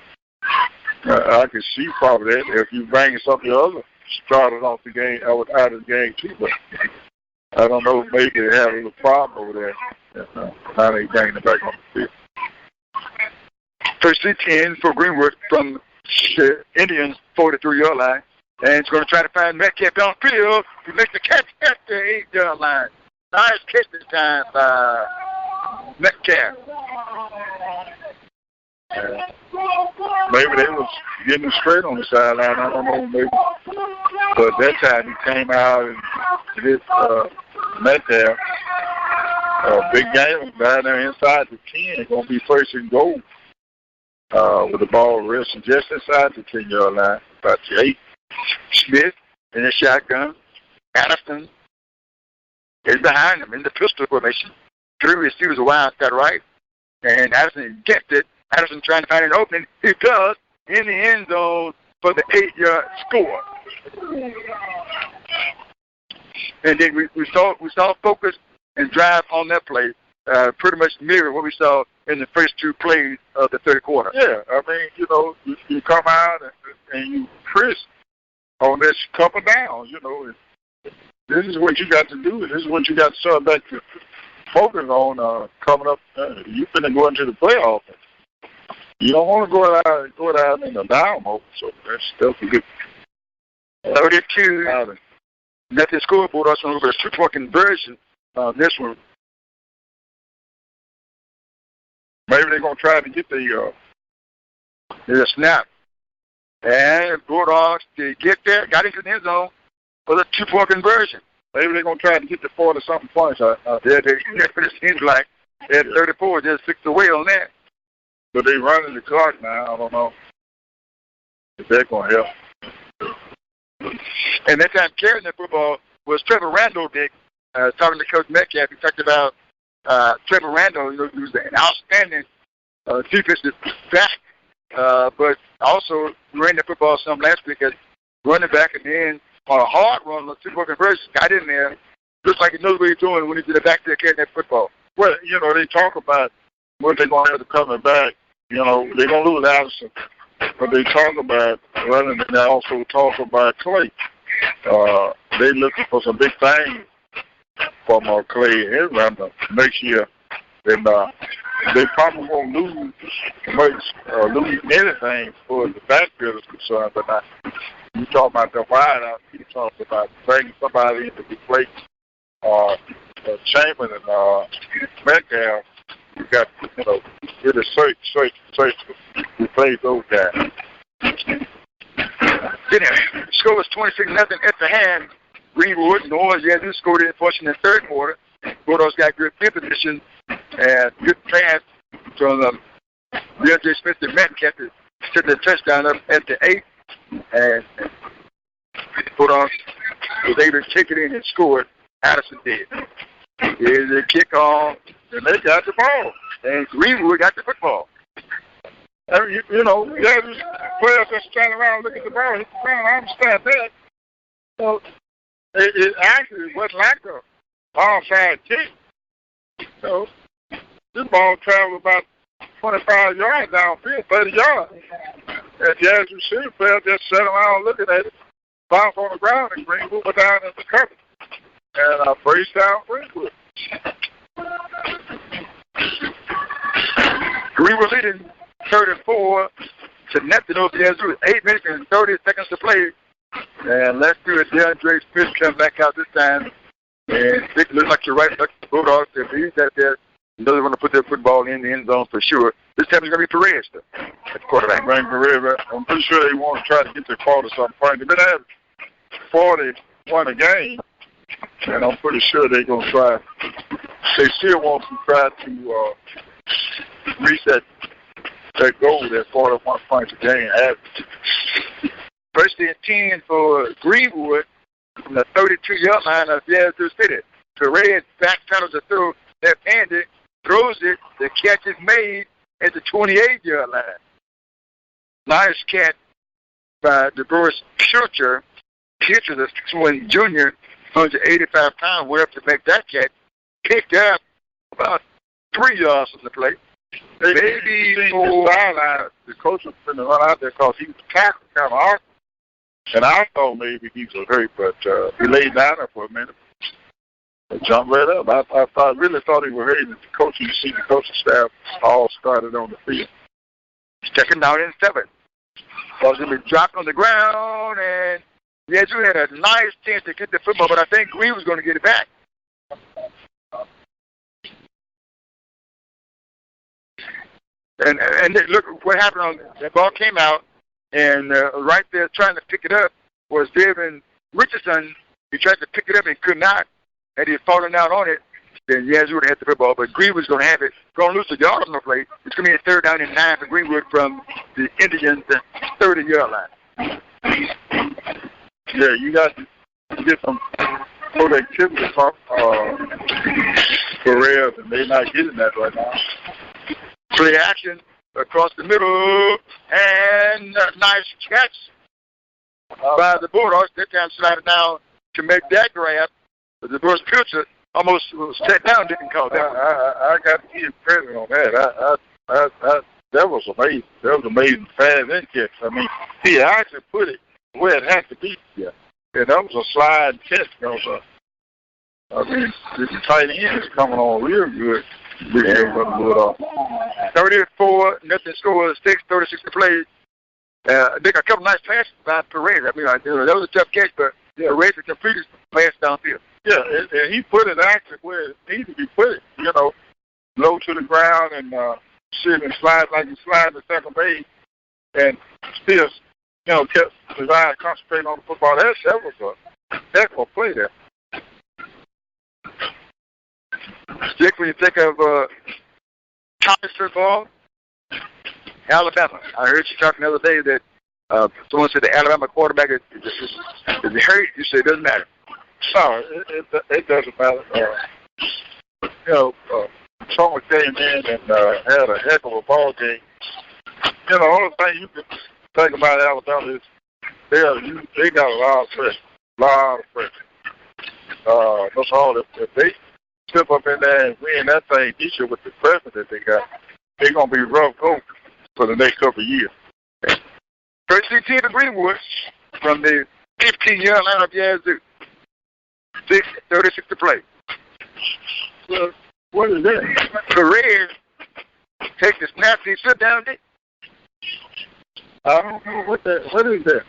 I can see probably that if you bring some of the other starters off the game, out of the game too, but I don't know, maybe they have a little problem over there. How they bring them back on the field. First and 10 for Greenwood from the Indians' 43-yard line. And it's going to try to find Metcalf downfield to make the catch at the 8-yard line. Nice catch this time by Metcalf. Maybe they was getting straight on the sideline. I don't know, maybe. But that time he came out and did Metcalf. Big game down there inside the 10. It's going to be first and goal with the ball resting just inside the 10-yard line, about the 8. Smith in the shotgun. Addison is behind him in the pistol formation. 3 receivers wide outside right. And Addison gets it. Addison trying to find an opening. He does in the end zone for the 8-yard score. And then we saw focus and drive on that play. Pretty much mirror what we saw in the first 2 plays of the third quarter. Yeah, I mean, you come out and you crisp on this couple down. This is what you got to do. This is what you got to start back to focus on coming up. You're finna go into the playoffs. You don't want to go out in the down mode. So that's still good. 32. Nothing scoreboard. Also over a 2-point conversion on this one. Maybe they're gonna try to get the snap. And Bulldogs, they get there, got into the end zone for the 2-point conversion. Maybe they're going to try to get the 40-something points. It seems like they had 34, just 6 away on that. But they're running the clock now. I don't know if that's going to help. And that time carrying the football was Trevor Randall, Dick. Talking to Coach Metcalf, he talked about Trevor Randall, he was an outstanding defensive back. But also ran the football some last week as running back, and then on a hard run, the 2-point conversion, got in there, just like he knows what he's doing when he's in the back there carrying that football. Well, they talk about what they're going to have to coming back. They're going to lose Allison, but they talk about running, and they also talk about Clay. They looking for some big things from Clay and Randall next year. And they probably won't lose anything for the backfield is concerned, but not. You talk about the wide out. You talk about bringing somebody into the place. Chamberlain and Metcalf. You got really search to replace those guys. Score was 26-0 at the hand. Greenwood, Noise, Yazoo scored in portion in the third quarter. Bulldogs got good field position and good pass from DeAndre Smith and Metcalf to set the touchdown up at the 8. And Bulldogs was able to kick it in and score it. Addison did. Here's a kickoff, and they got the ball. And Greenwood got the football. I mean, there's players just stand around and look at the ball. I understand that. So it actually wasn't like a onside kick. So this ball traveled about 25 yards downfield, 30 yards. And Yazoo City player just sat around looking at it, bounced on the ground, and Greenwood went down in the cover. And braced down Greenwood. Greenwood leading 34 to nothing over Yazoo. 8 minutes and 30 seconds to play. And let's do it. DeAndre Smith come back out this time. And it looks like you're right. Like the Bulldogs, if he's out there, they want to put their football in the end zone for sure. This time it's going to be Perez, though. That's quarterback. Bring Perez. I'm pretty sure they want to try to get their 40-something points. They've been having 41 a game. And I'm pretty sure they're going to try. They still want to try to reach that goal, that 41 points a game average. First and 10 for Greenwood from the 32-yard line of Yazoo City. Perez back pedals the throw, left-handed, throws it. The catch is made at the 28-yard line. Nice catch by DeBoris Pilcher. Pilcher, the 6'1" junior, 185 pounds, went up to make that catch. Picked up about 3 yards from the play. Maybe the sideline, the coach was going to run out there because he was tackled kind of awkward. And I thought maybe he was hurt, but he laid down there for a minute. And jumped right up. I really thought he was hurt. The coach, you see the coaching staff all started on the field. Second down and 7. Ball's going to be dropped on the ground, and Yazoo had a nice chance to get the football, but I think Green was going to get it back. And look what happened on the ball came out, and right there trying to pick it up was David Richardson. He tried to pick it up and could not. Had he fallen out on it, then Yazoo would have had the football, but Greenwood's going to have it. Going to lose the yard on the play. It's going to be a 3rd down and 9 for Greenwood from the Indians' 30-yard line. Yeah, you got to get some productivity from Perez, and they're not getting that right now. Play action across the middle, and a nice catch by the Bulldogs. That time slided down to make that grab. But the Bulldogs pitcher almost was set down, didn't call that. I got to give credit on that. That was amazing. That was amazing pass and catch. I mean, he actually put it where it had to be. Yeah. And that was a slide catch. Because, I mean, the tight end is coming on real good. 34, nothing scores, 6:36 to play. They got a couple nice passes by Perez. I mean, that was a tough catch, but Perez completed pass downfield. Yeah, and he put it actually where it needed to be put. Low to the ground and sit and slide like he slid to second base, and still, kept his eyes concentrating on the football. That was a heck of a play there. Dick, when you think of college football, Alabama. I heard you talking the other day that someone said the Alabama quarterback is hurt. You say it doesn't matter. No, it doesn't matter. Someone came in and had a heck of a ball game. The only thing you can think about Alabama is they got a lot of pressure. That's all. If they step up in there and win that thing this year with the pressure that they got, they're going to be rough coach for the next couple of years. First 16 to Greenwood from the 15-yard line of Yazoo. 6:36 to play. Well, what is that? Perez take the snap. He sit down, Dick. I don't know what is that?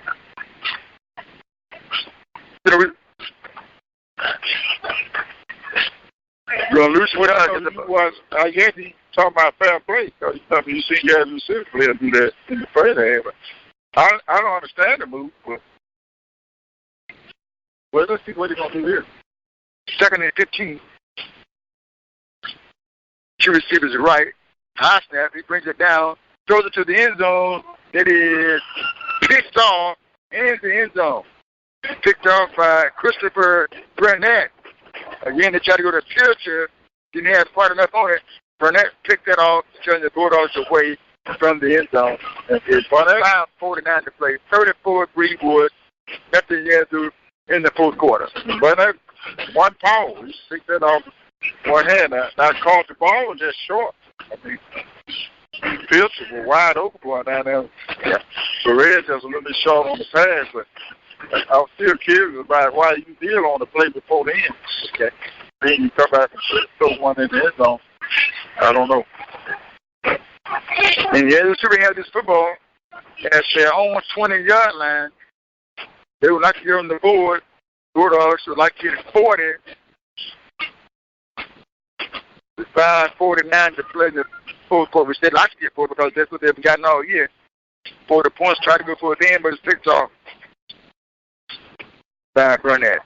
You're lose what I guess he talking about fair play. You see Yazoo City players do that in the first half. I don't understand the move, but let's see what he's going to do here. 2nd and 15. 2 receivers right. High snap. He brings it down. Throws it to the end zone. It is picked off in the end zone. Picked off by Christopher Burnett. Again, they tried to go to the future. Didn't have quite enough on it. Burnett picked that off, turning the Bulldogs away from the end zone. And it's 5:49 to play. 34 Greenwood. Nothing Yazoo in the fourth quarter. Burnett, one power. He picked that off one hand. Now caught the ball was just short. I mean, Fields were wide open going down there. Yeah. Perez just a little bit short on the pass, but I was still curious about why you did on the play before the end. Okay. Then you come back and throw one in the end zone. I don't know. And Yazoo City had this football at their own 20-yard line. They would like to get on the board. Bulldogs would like to get 40. 5:49 to play the fourth quarter. They'd like to get 40 because that's what they've gotten all year. 40 points, try to go for it then, but it's picked off by Burnett.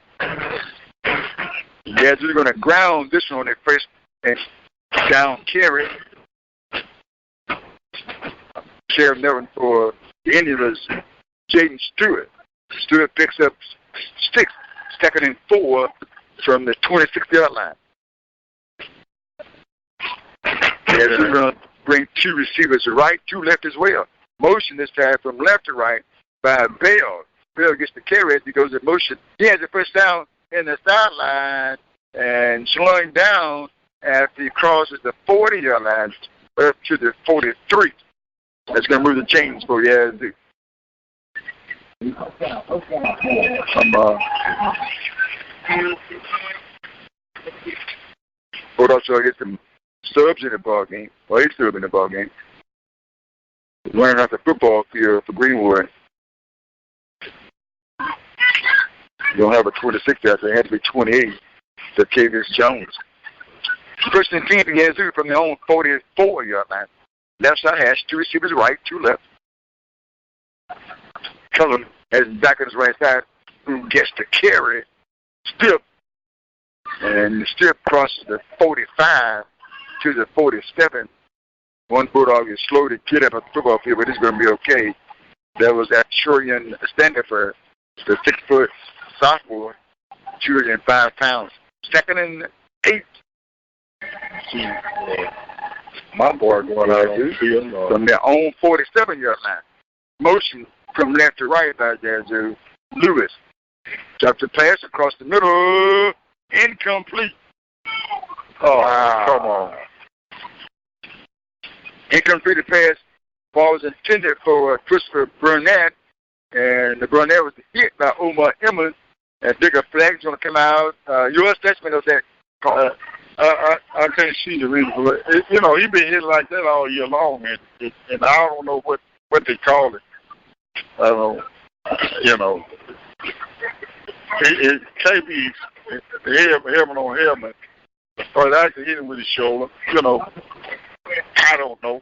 Yazoo are going to ground this one at first and down carry. Sheriff Nevin for the Indians, Jaden Stewart. Stewart picks up 6, 2nd and 4 from the 26-yard line. Yazoo are going to bring 2 receivers to right, 2 left as well. Motion this time from left to right by Bell. Bell gets the carry as he goes in motion. He has the first down in the sideline and slowing down after he crosses the 40-yard line up to the 43. That's going to move the chains for Yazoo. Bulldogs will get some subs in the ball game. Well, he's sub in the ball game. running off the football field for Greenwood. You don't have a 26 there, so it had to be 28 to Kavis Jones. First and 10 for Yazoo from their own 44-yard line. Left side has two receivers right, two left. Cullen has his back on his right side, who gets to carry. Stiff. And the stiff crosses the 45 to the 47. One Bulldog is slow to get up at the football field, but it's going to be okay. That was that Churian Standifer, the 6-foot sophomore, 205 pounds. Second and 8. My boy going out from their own 47-yard line. Motion from left to right by Yazoo. Lewis drops the pass across the middle. Incomplete. Oh, wow. Come on. Incomplete pass. Ball was intended for Christopher Burnett, and the Burnett was hit by Omar Emmons. And bigger flags going to come out. U.S. Dutchman was that call. I can't see the reason for it. You know, he been hit like that all year long, and I don't know what they call it. I don't know. You know, it can't be helmet on helmet. Or it actually hit him with his shoulder. You know, I don't know.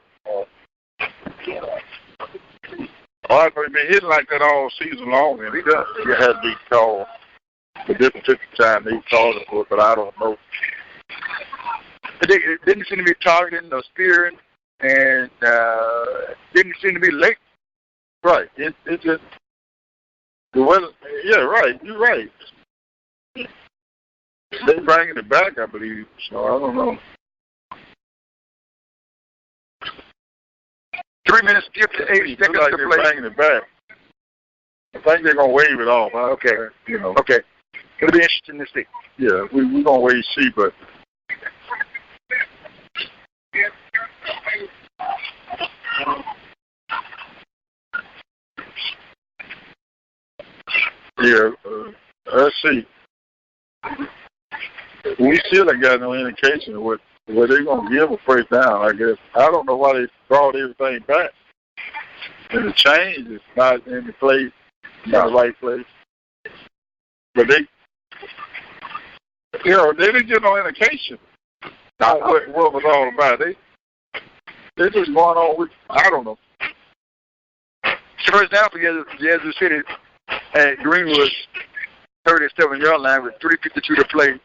I've been hitting like that all season long, and it had to be called. The different time they called it for it, but I don't know. It didn't seem to be targeting or spearing, and didn't seem to be late. Right. It just the weather. Yeah, right. You're right. They bringing it back, I believe. So I don't know. 3 minutes, 80 seconds like to they're play. Bringing it back. I think they're gonna wave it off. Okay. You know. Okay. It'll be interesting to see. Yeah, we're gonna wait and see, but. Yeah, let's see. We still ain't got no indication of what they're going to give a first down, I guess. I don't know why they brought everything back. And the change is not in the place, not the right place. But they, you know, they didn't get no indication of what it was all about. They just going on with, I don't know. First down for Yazoo City at Greenwood, 37-yard line with 3:52 to play.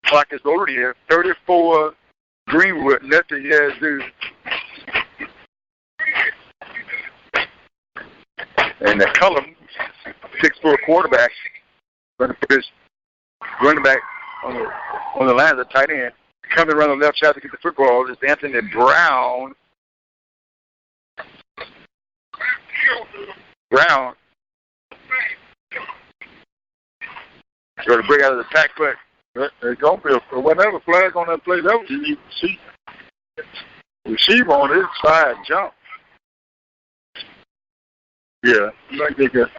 Clock is over here. 34 Greenwood, nothing Yazoo. And the Cullum, 6'4" quarterback, going to put his running back on the line as a tight end. Coming around the left side to get the football is Anthony Brown. Going to break out of the pack, but there's going to be whenever flag on that play, that was you need to see. Receiver on his side jump. Yeah, like they got.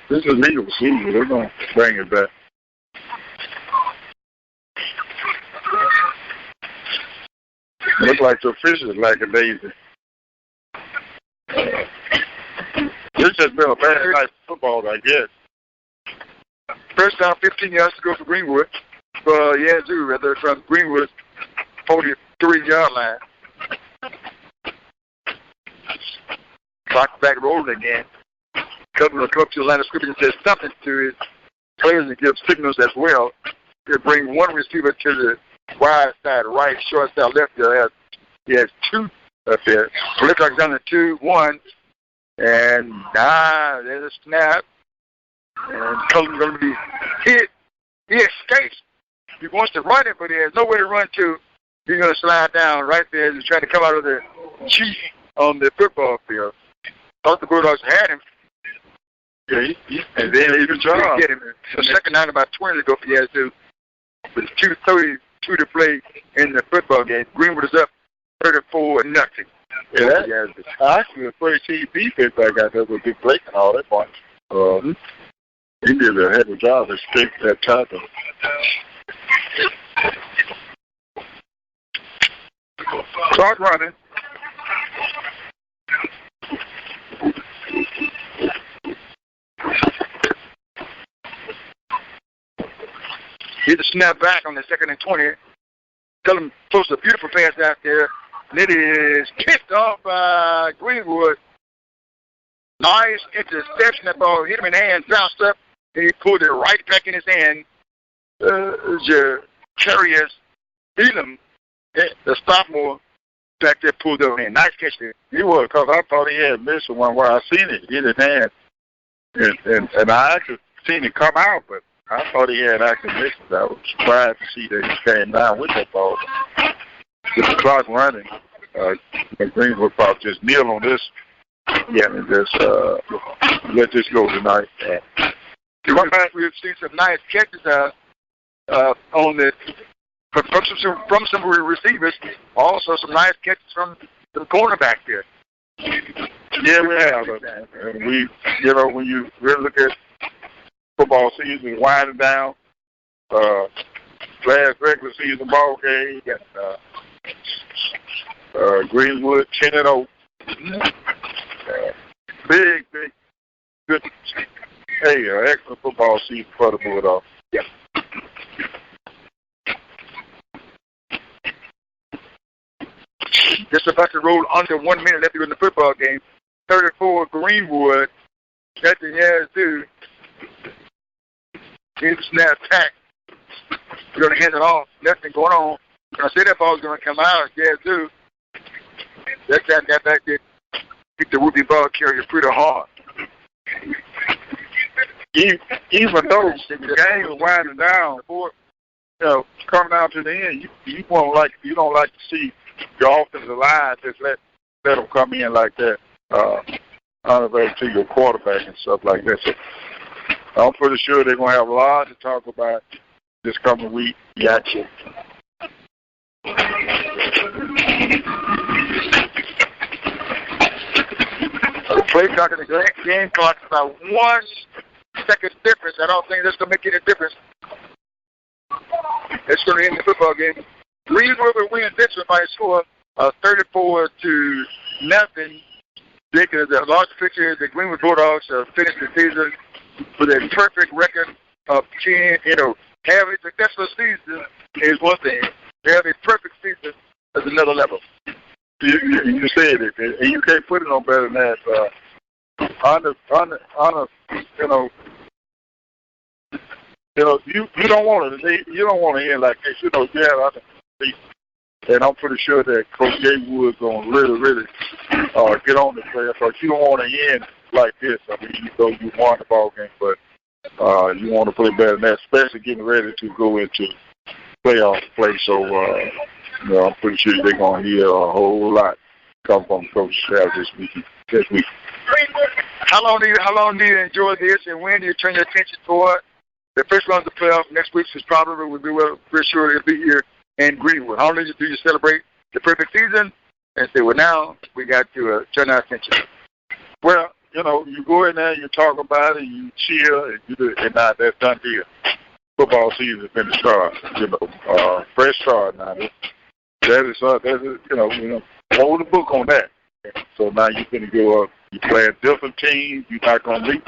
This is legal receiver. They're going to bring it back. Looks like the officials like a daisy. This has been a bad night for football, I guess. First down, 15 yards to go for Greenwood. For Yazoo, rather, from Greenwood's 43-yard line. Clock back rolling again. Cutting will come up to the line of scrimmage and says something to his players and give signals as well. He'll bring one receiver to the wide side, right, short side, left. He has two up there. Flicklock's down to 2-1. And there's a snap. And Cullen's going to be hit. He escapes. He wants to run it, but he has nowhere to run to. He's going to slide down right there. He's trying to come out of the cheat on the football field. Thought the Bulldogs had him. Yeah, and then he was trying to get him. So second down, about 20 to go for Yazoo. With 2:32 to play in the football game. Greenwood is up 34-0. Yeah, actually, the first team defense back out there with Big Blake and all that bunch. He did a heck of a job to escape that tackle. Clock running. Here's a snap back on the 2nd and 20. Tell him post a beautiful pass out there. And it is kicked off by Greenwood. Nice interception. That ball hit him in the hand, bounced up, and he pulled it right back in his hand. Jarius Elam, the sophomore, back there pulled up in. Nice catch there. He was, because I thought he had missed one where I seen it hit his hand. And I actually seen it come out, but I thought he had actually missed it. I was surprised to see that he came down with that ball. With the clock running, Greenwood probably just kneel on this. Yeah, and just let this go tonight. We've seen some nice catches on the from some receivers. Also, some nice catches from the cornerback there. Yeah, we have. And we, when you really look at football season winding down, last regular season ball game, Greenwood 10-0. Big, good. Hey, excellent football season for the Bulldogs. Yeah. Just about to roll under 1 minute left in the football game. 34 Greenwood. That's the Yazoo. Here's the snap back. We're going to hand it off. Nothing going on. When I say that ball's going to come out, Yazoo. That guy back there hit the would-be ball carrier pretty hard. Even though the game is winding down, coming down to the end, you don't like to see your offensive line just let them come in like that, unavailable to your quarterback and stuff like that. So I'm pretty sure they're going to have a lot to talk about this coming week. Gotcha. The play clock in the game clock is about 1 second difference. I don't think that's going to make any difference. It's going to end the football game. Greenwood will win this one by a score of 34-0. Because the large picture is the Greenwood Bulldogs finished the season with a perfect record of 10. Having a successful season is one thing. Having a perfect season is another level. You said it, and you can't put it on better than that. You don't want to end like this. And I'm pretty sure that Coach Greenwood's gonna really get on the player, because you don't want to end like this. I mean, you won the ball game, but you want to play better than that, especially getting ready to go into playoff play. So I'm pretty sure they're gonna hear a whole lot come from Coach Stroud this week. How long do you enjoy this, and when do you turn your attention toward the first round of the playoff? Next week is probably will be pretty sure it'll be here in Greenwood. How long do you celebrate the perfect season and say, well, now we got to turn our attention? Well, you go in there, you talk about it, you cheer, and now that's done deal. Football season has been the start, fresh start now. That is, hold the book on that. So now you're going to go up, you play different teams, you're not going to meet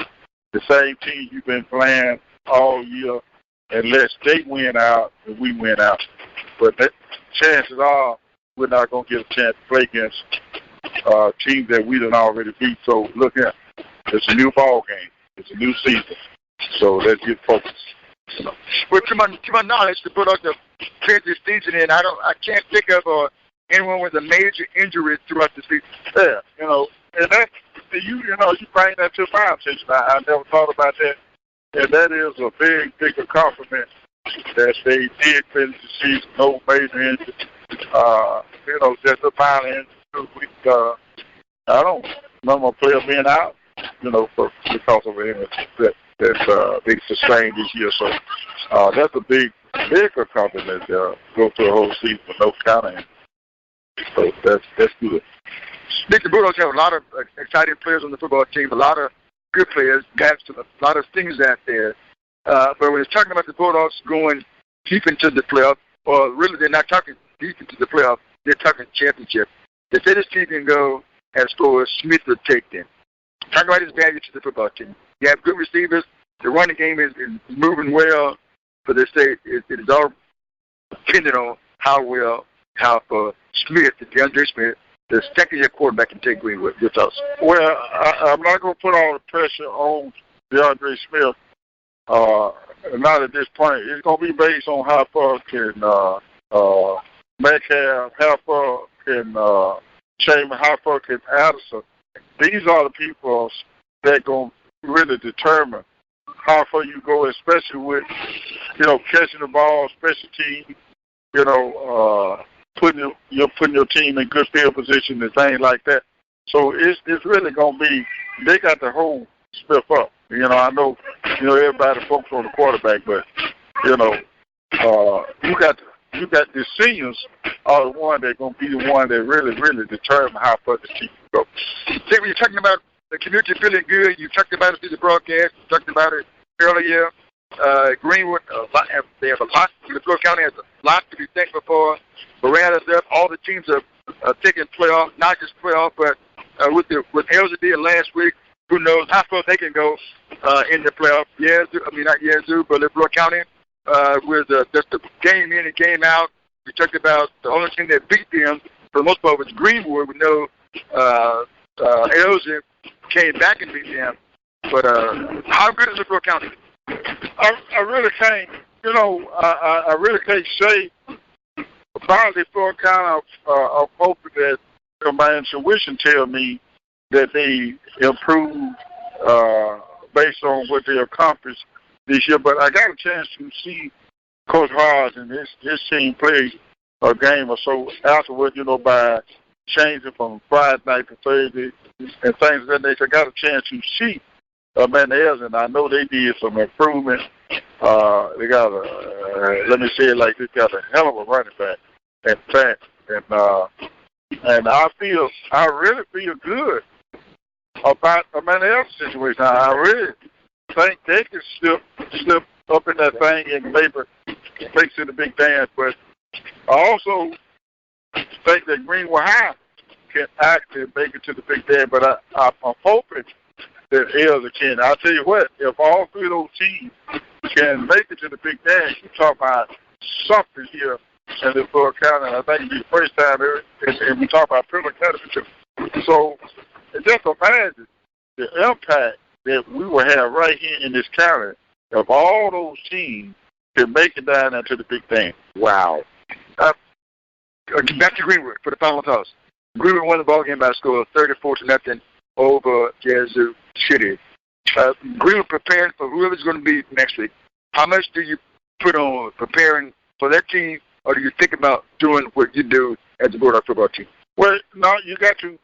the same team you've been playing all year unless they win out and we win out. But chances are we're not going to get a chance to play against teams that we done already beat. So look at it. It's a new ball game. It's a new season. So let's get focused. Well, to my knowledge, the Bulldogs have played this season, and I can't think of anyone with a major injury throughout the season. Yeah, and that you bring that to my attention. I never thought about that, and that is a big accomplishment that they did finish the season, no major injury. Just a minor injury. I don't remember a player being out, because of an injury that they sustained this year. So that's a big accomplishment. Go through a whole season with no kind of injury. So that's good. The Bulldogs have a lot of exciting players on the football team, a lot of good players, a lot of things out there. But when it's talking about the Bulldogs going deep into the playoff, or really they're not talking deep into the playoff, they're talking championship. If this team can go as far as Smith would take them. Talking about his value to the football team. You have good receivers. The running game is moving well. but they say it is all dependent on how well Smith, DeAndre Smith, the second-year quarterback, can take Greenwood. Your thoughts? Well, I'm not going to put all the pressure on DeAndre Smith. Not at this point. It's going to be based on how far can Metcalf, how far can Chapman, how far can Addison. These are the people that going to really determine how far you go, especially with, catching the ball, special teams, putting your team in good field position and things like that. So it's really going to be, they got the whole Smith up. I know, everybody focus on the quarterback, but, you got the seniors are the one that's going to be the one that really, really determine how far the team can go. See, when you're talking about the community feeling good, you talked about it through the broadcast, you talked about it earlier. Greenwood, they have a lot. Florida County has a lot to be thankful for. Moran is up. All the teams are taking playoff, not just playoff, but with Yazoo did last week, who knows how far they can go in the playoff. Not Yazoo, but Florida County with just the game in and game out. We talked about the only team that beat them for the most part was Greenwood. We know Yazoo came back and beat them. But how good is Florida County? I really can't, I really can't say about the Florida County. I'm hoping that my intuition tell me that they improved based on what they accomplished this year. But I got a chance to see Coach Hodge and his team play a game or so afterwards, by changing from Friday night to Thursday and things of that nature. I got a chance to see and I know they did some improvement. They got let me say it like this, got a hell of a running back, in fact. And I really feel good about the situation. I really think they can slip up in that thing and maybe place in the big dance. But I also think that Greenwood High can actually make it to the big dance. But I'm hoping that Elder can. I'll tell you what, if all three of those teams can make it to the big dance, you talk about something here in the Florida County. I think it'll be the first time and we talk about Plymouth County. So just imagine the impact that we will have right here in this county if all those teams can make it down into the big dance. Wow. Back to Greenwood for the final toss. Greenwood won the ball game by a score of 34-0 over Yazoo City. Greenwood preparing for whoever's going to be next week. How much do you put on preparing for that team, or do you think about doing what you do as a Bulldog football team? Well, no, you got to,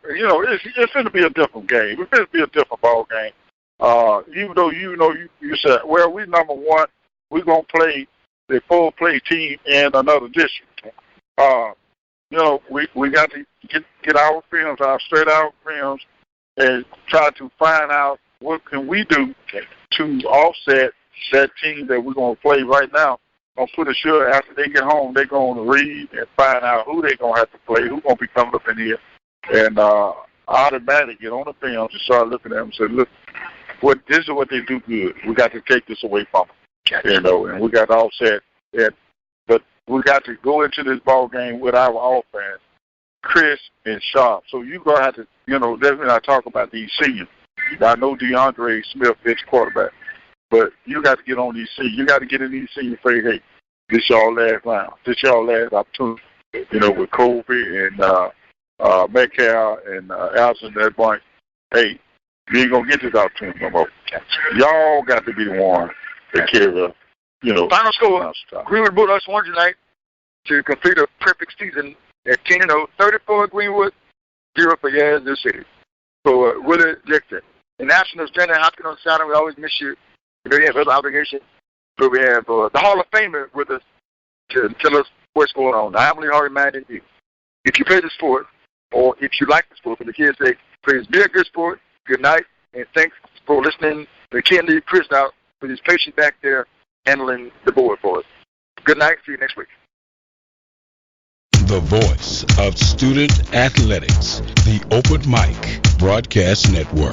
it's going to be a different game. It's going to be a different ball game. Even though you said, well, we number one, we're going to play the full play team in another district. We got to get our films, our straight out films, and try to find out what can we do to offset that team that we're going to play right now. I'm pretty sure after they get home, they're going to read and find out who they're going to have to play, who's going to be coming up in here, and automatically get on the film and start looking at them and say, look, this is what they do good. We got to take this away from them, and we got to offset it. But we got to go into this ball game with our offense crisp and sharp. So you're going to have to, that's when I talk about these seniors. I know DeAndre Smith is quarterback, but you got to get on these seniors. You got to get in these seniors and say, hey, this y'all last round. This y'all last opportunity, with Kobe and Metcalf and Allison at that point. Hey, you ain't going to get this opportunity no more. Y'all got to be the one to carry up. Final score, Greenwood Bulldogs won tonight to complete a perfect season at 10-0, 34 Greenwood, 0 for Yazoo City. For Willie Dixon. The National Standing Hopkins on Saturday, we always miss you. We have other obligations. But we have the Hall of Famer with us to tell us what's going on. Now, I'm really reminding you, if you play the sport, or if you like the sport, for the kids' sake, please be a good sport. Good night, and thanks for listening. We can't leave Chris out with his patient back there handling the board for us. Good night. See you next week. The voice of student athletics, the Open Mic Broadcast Network.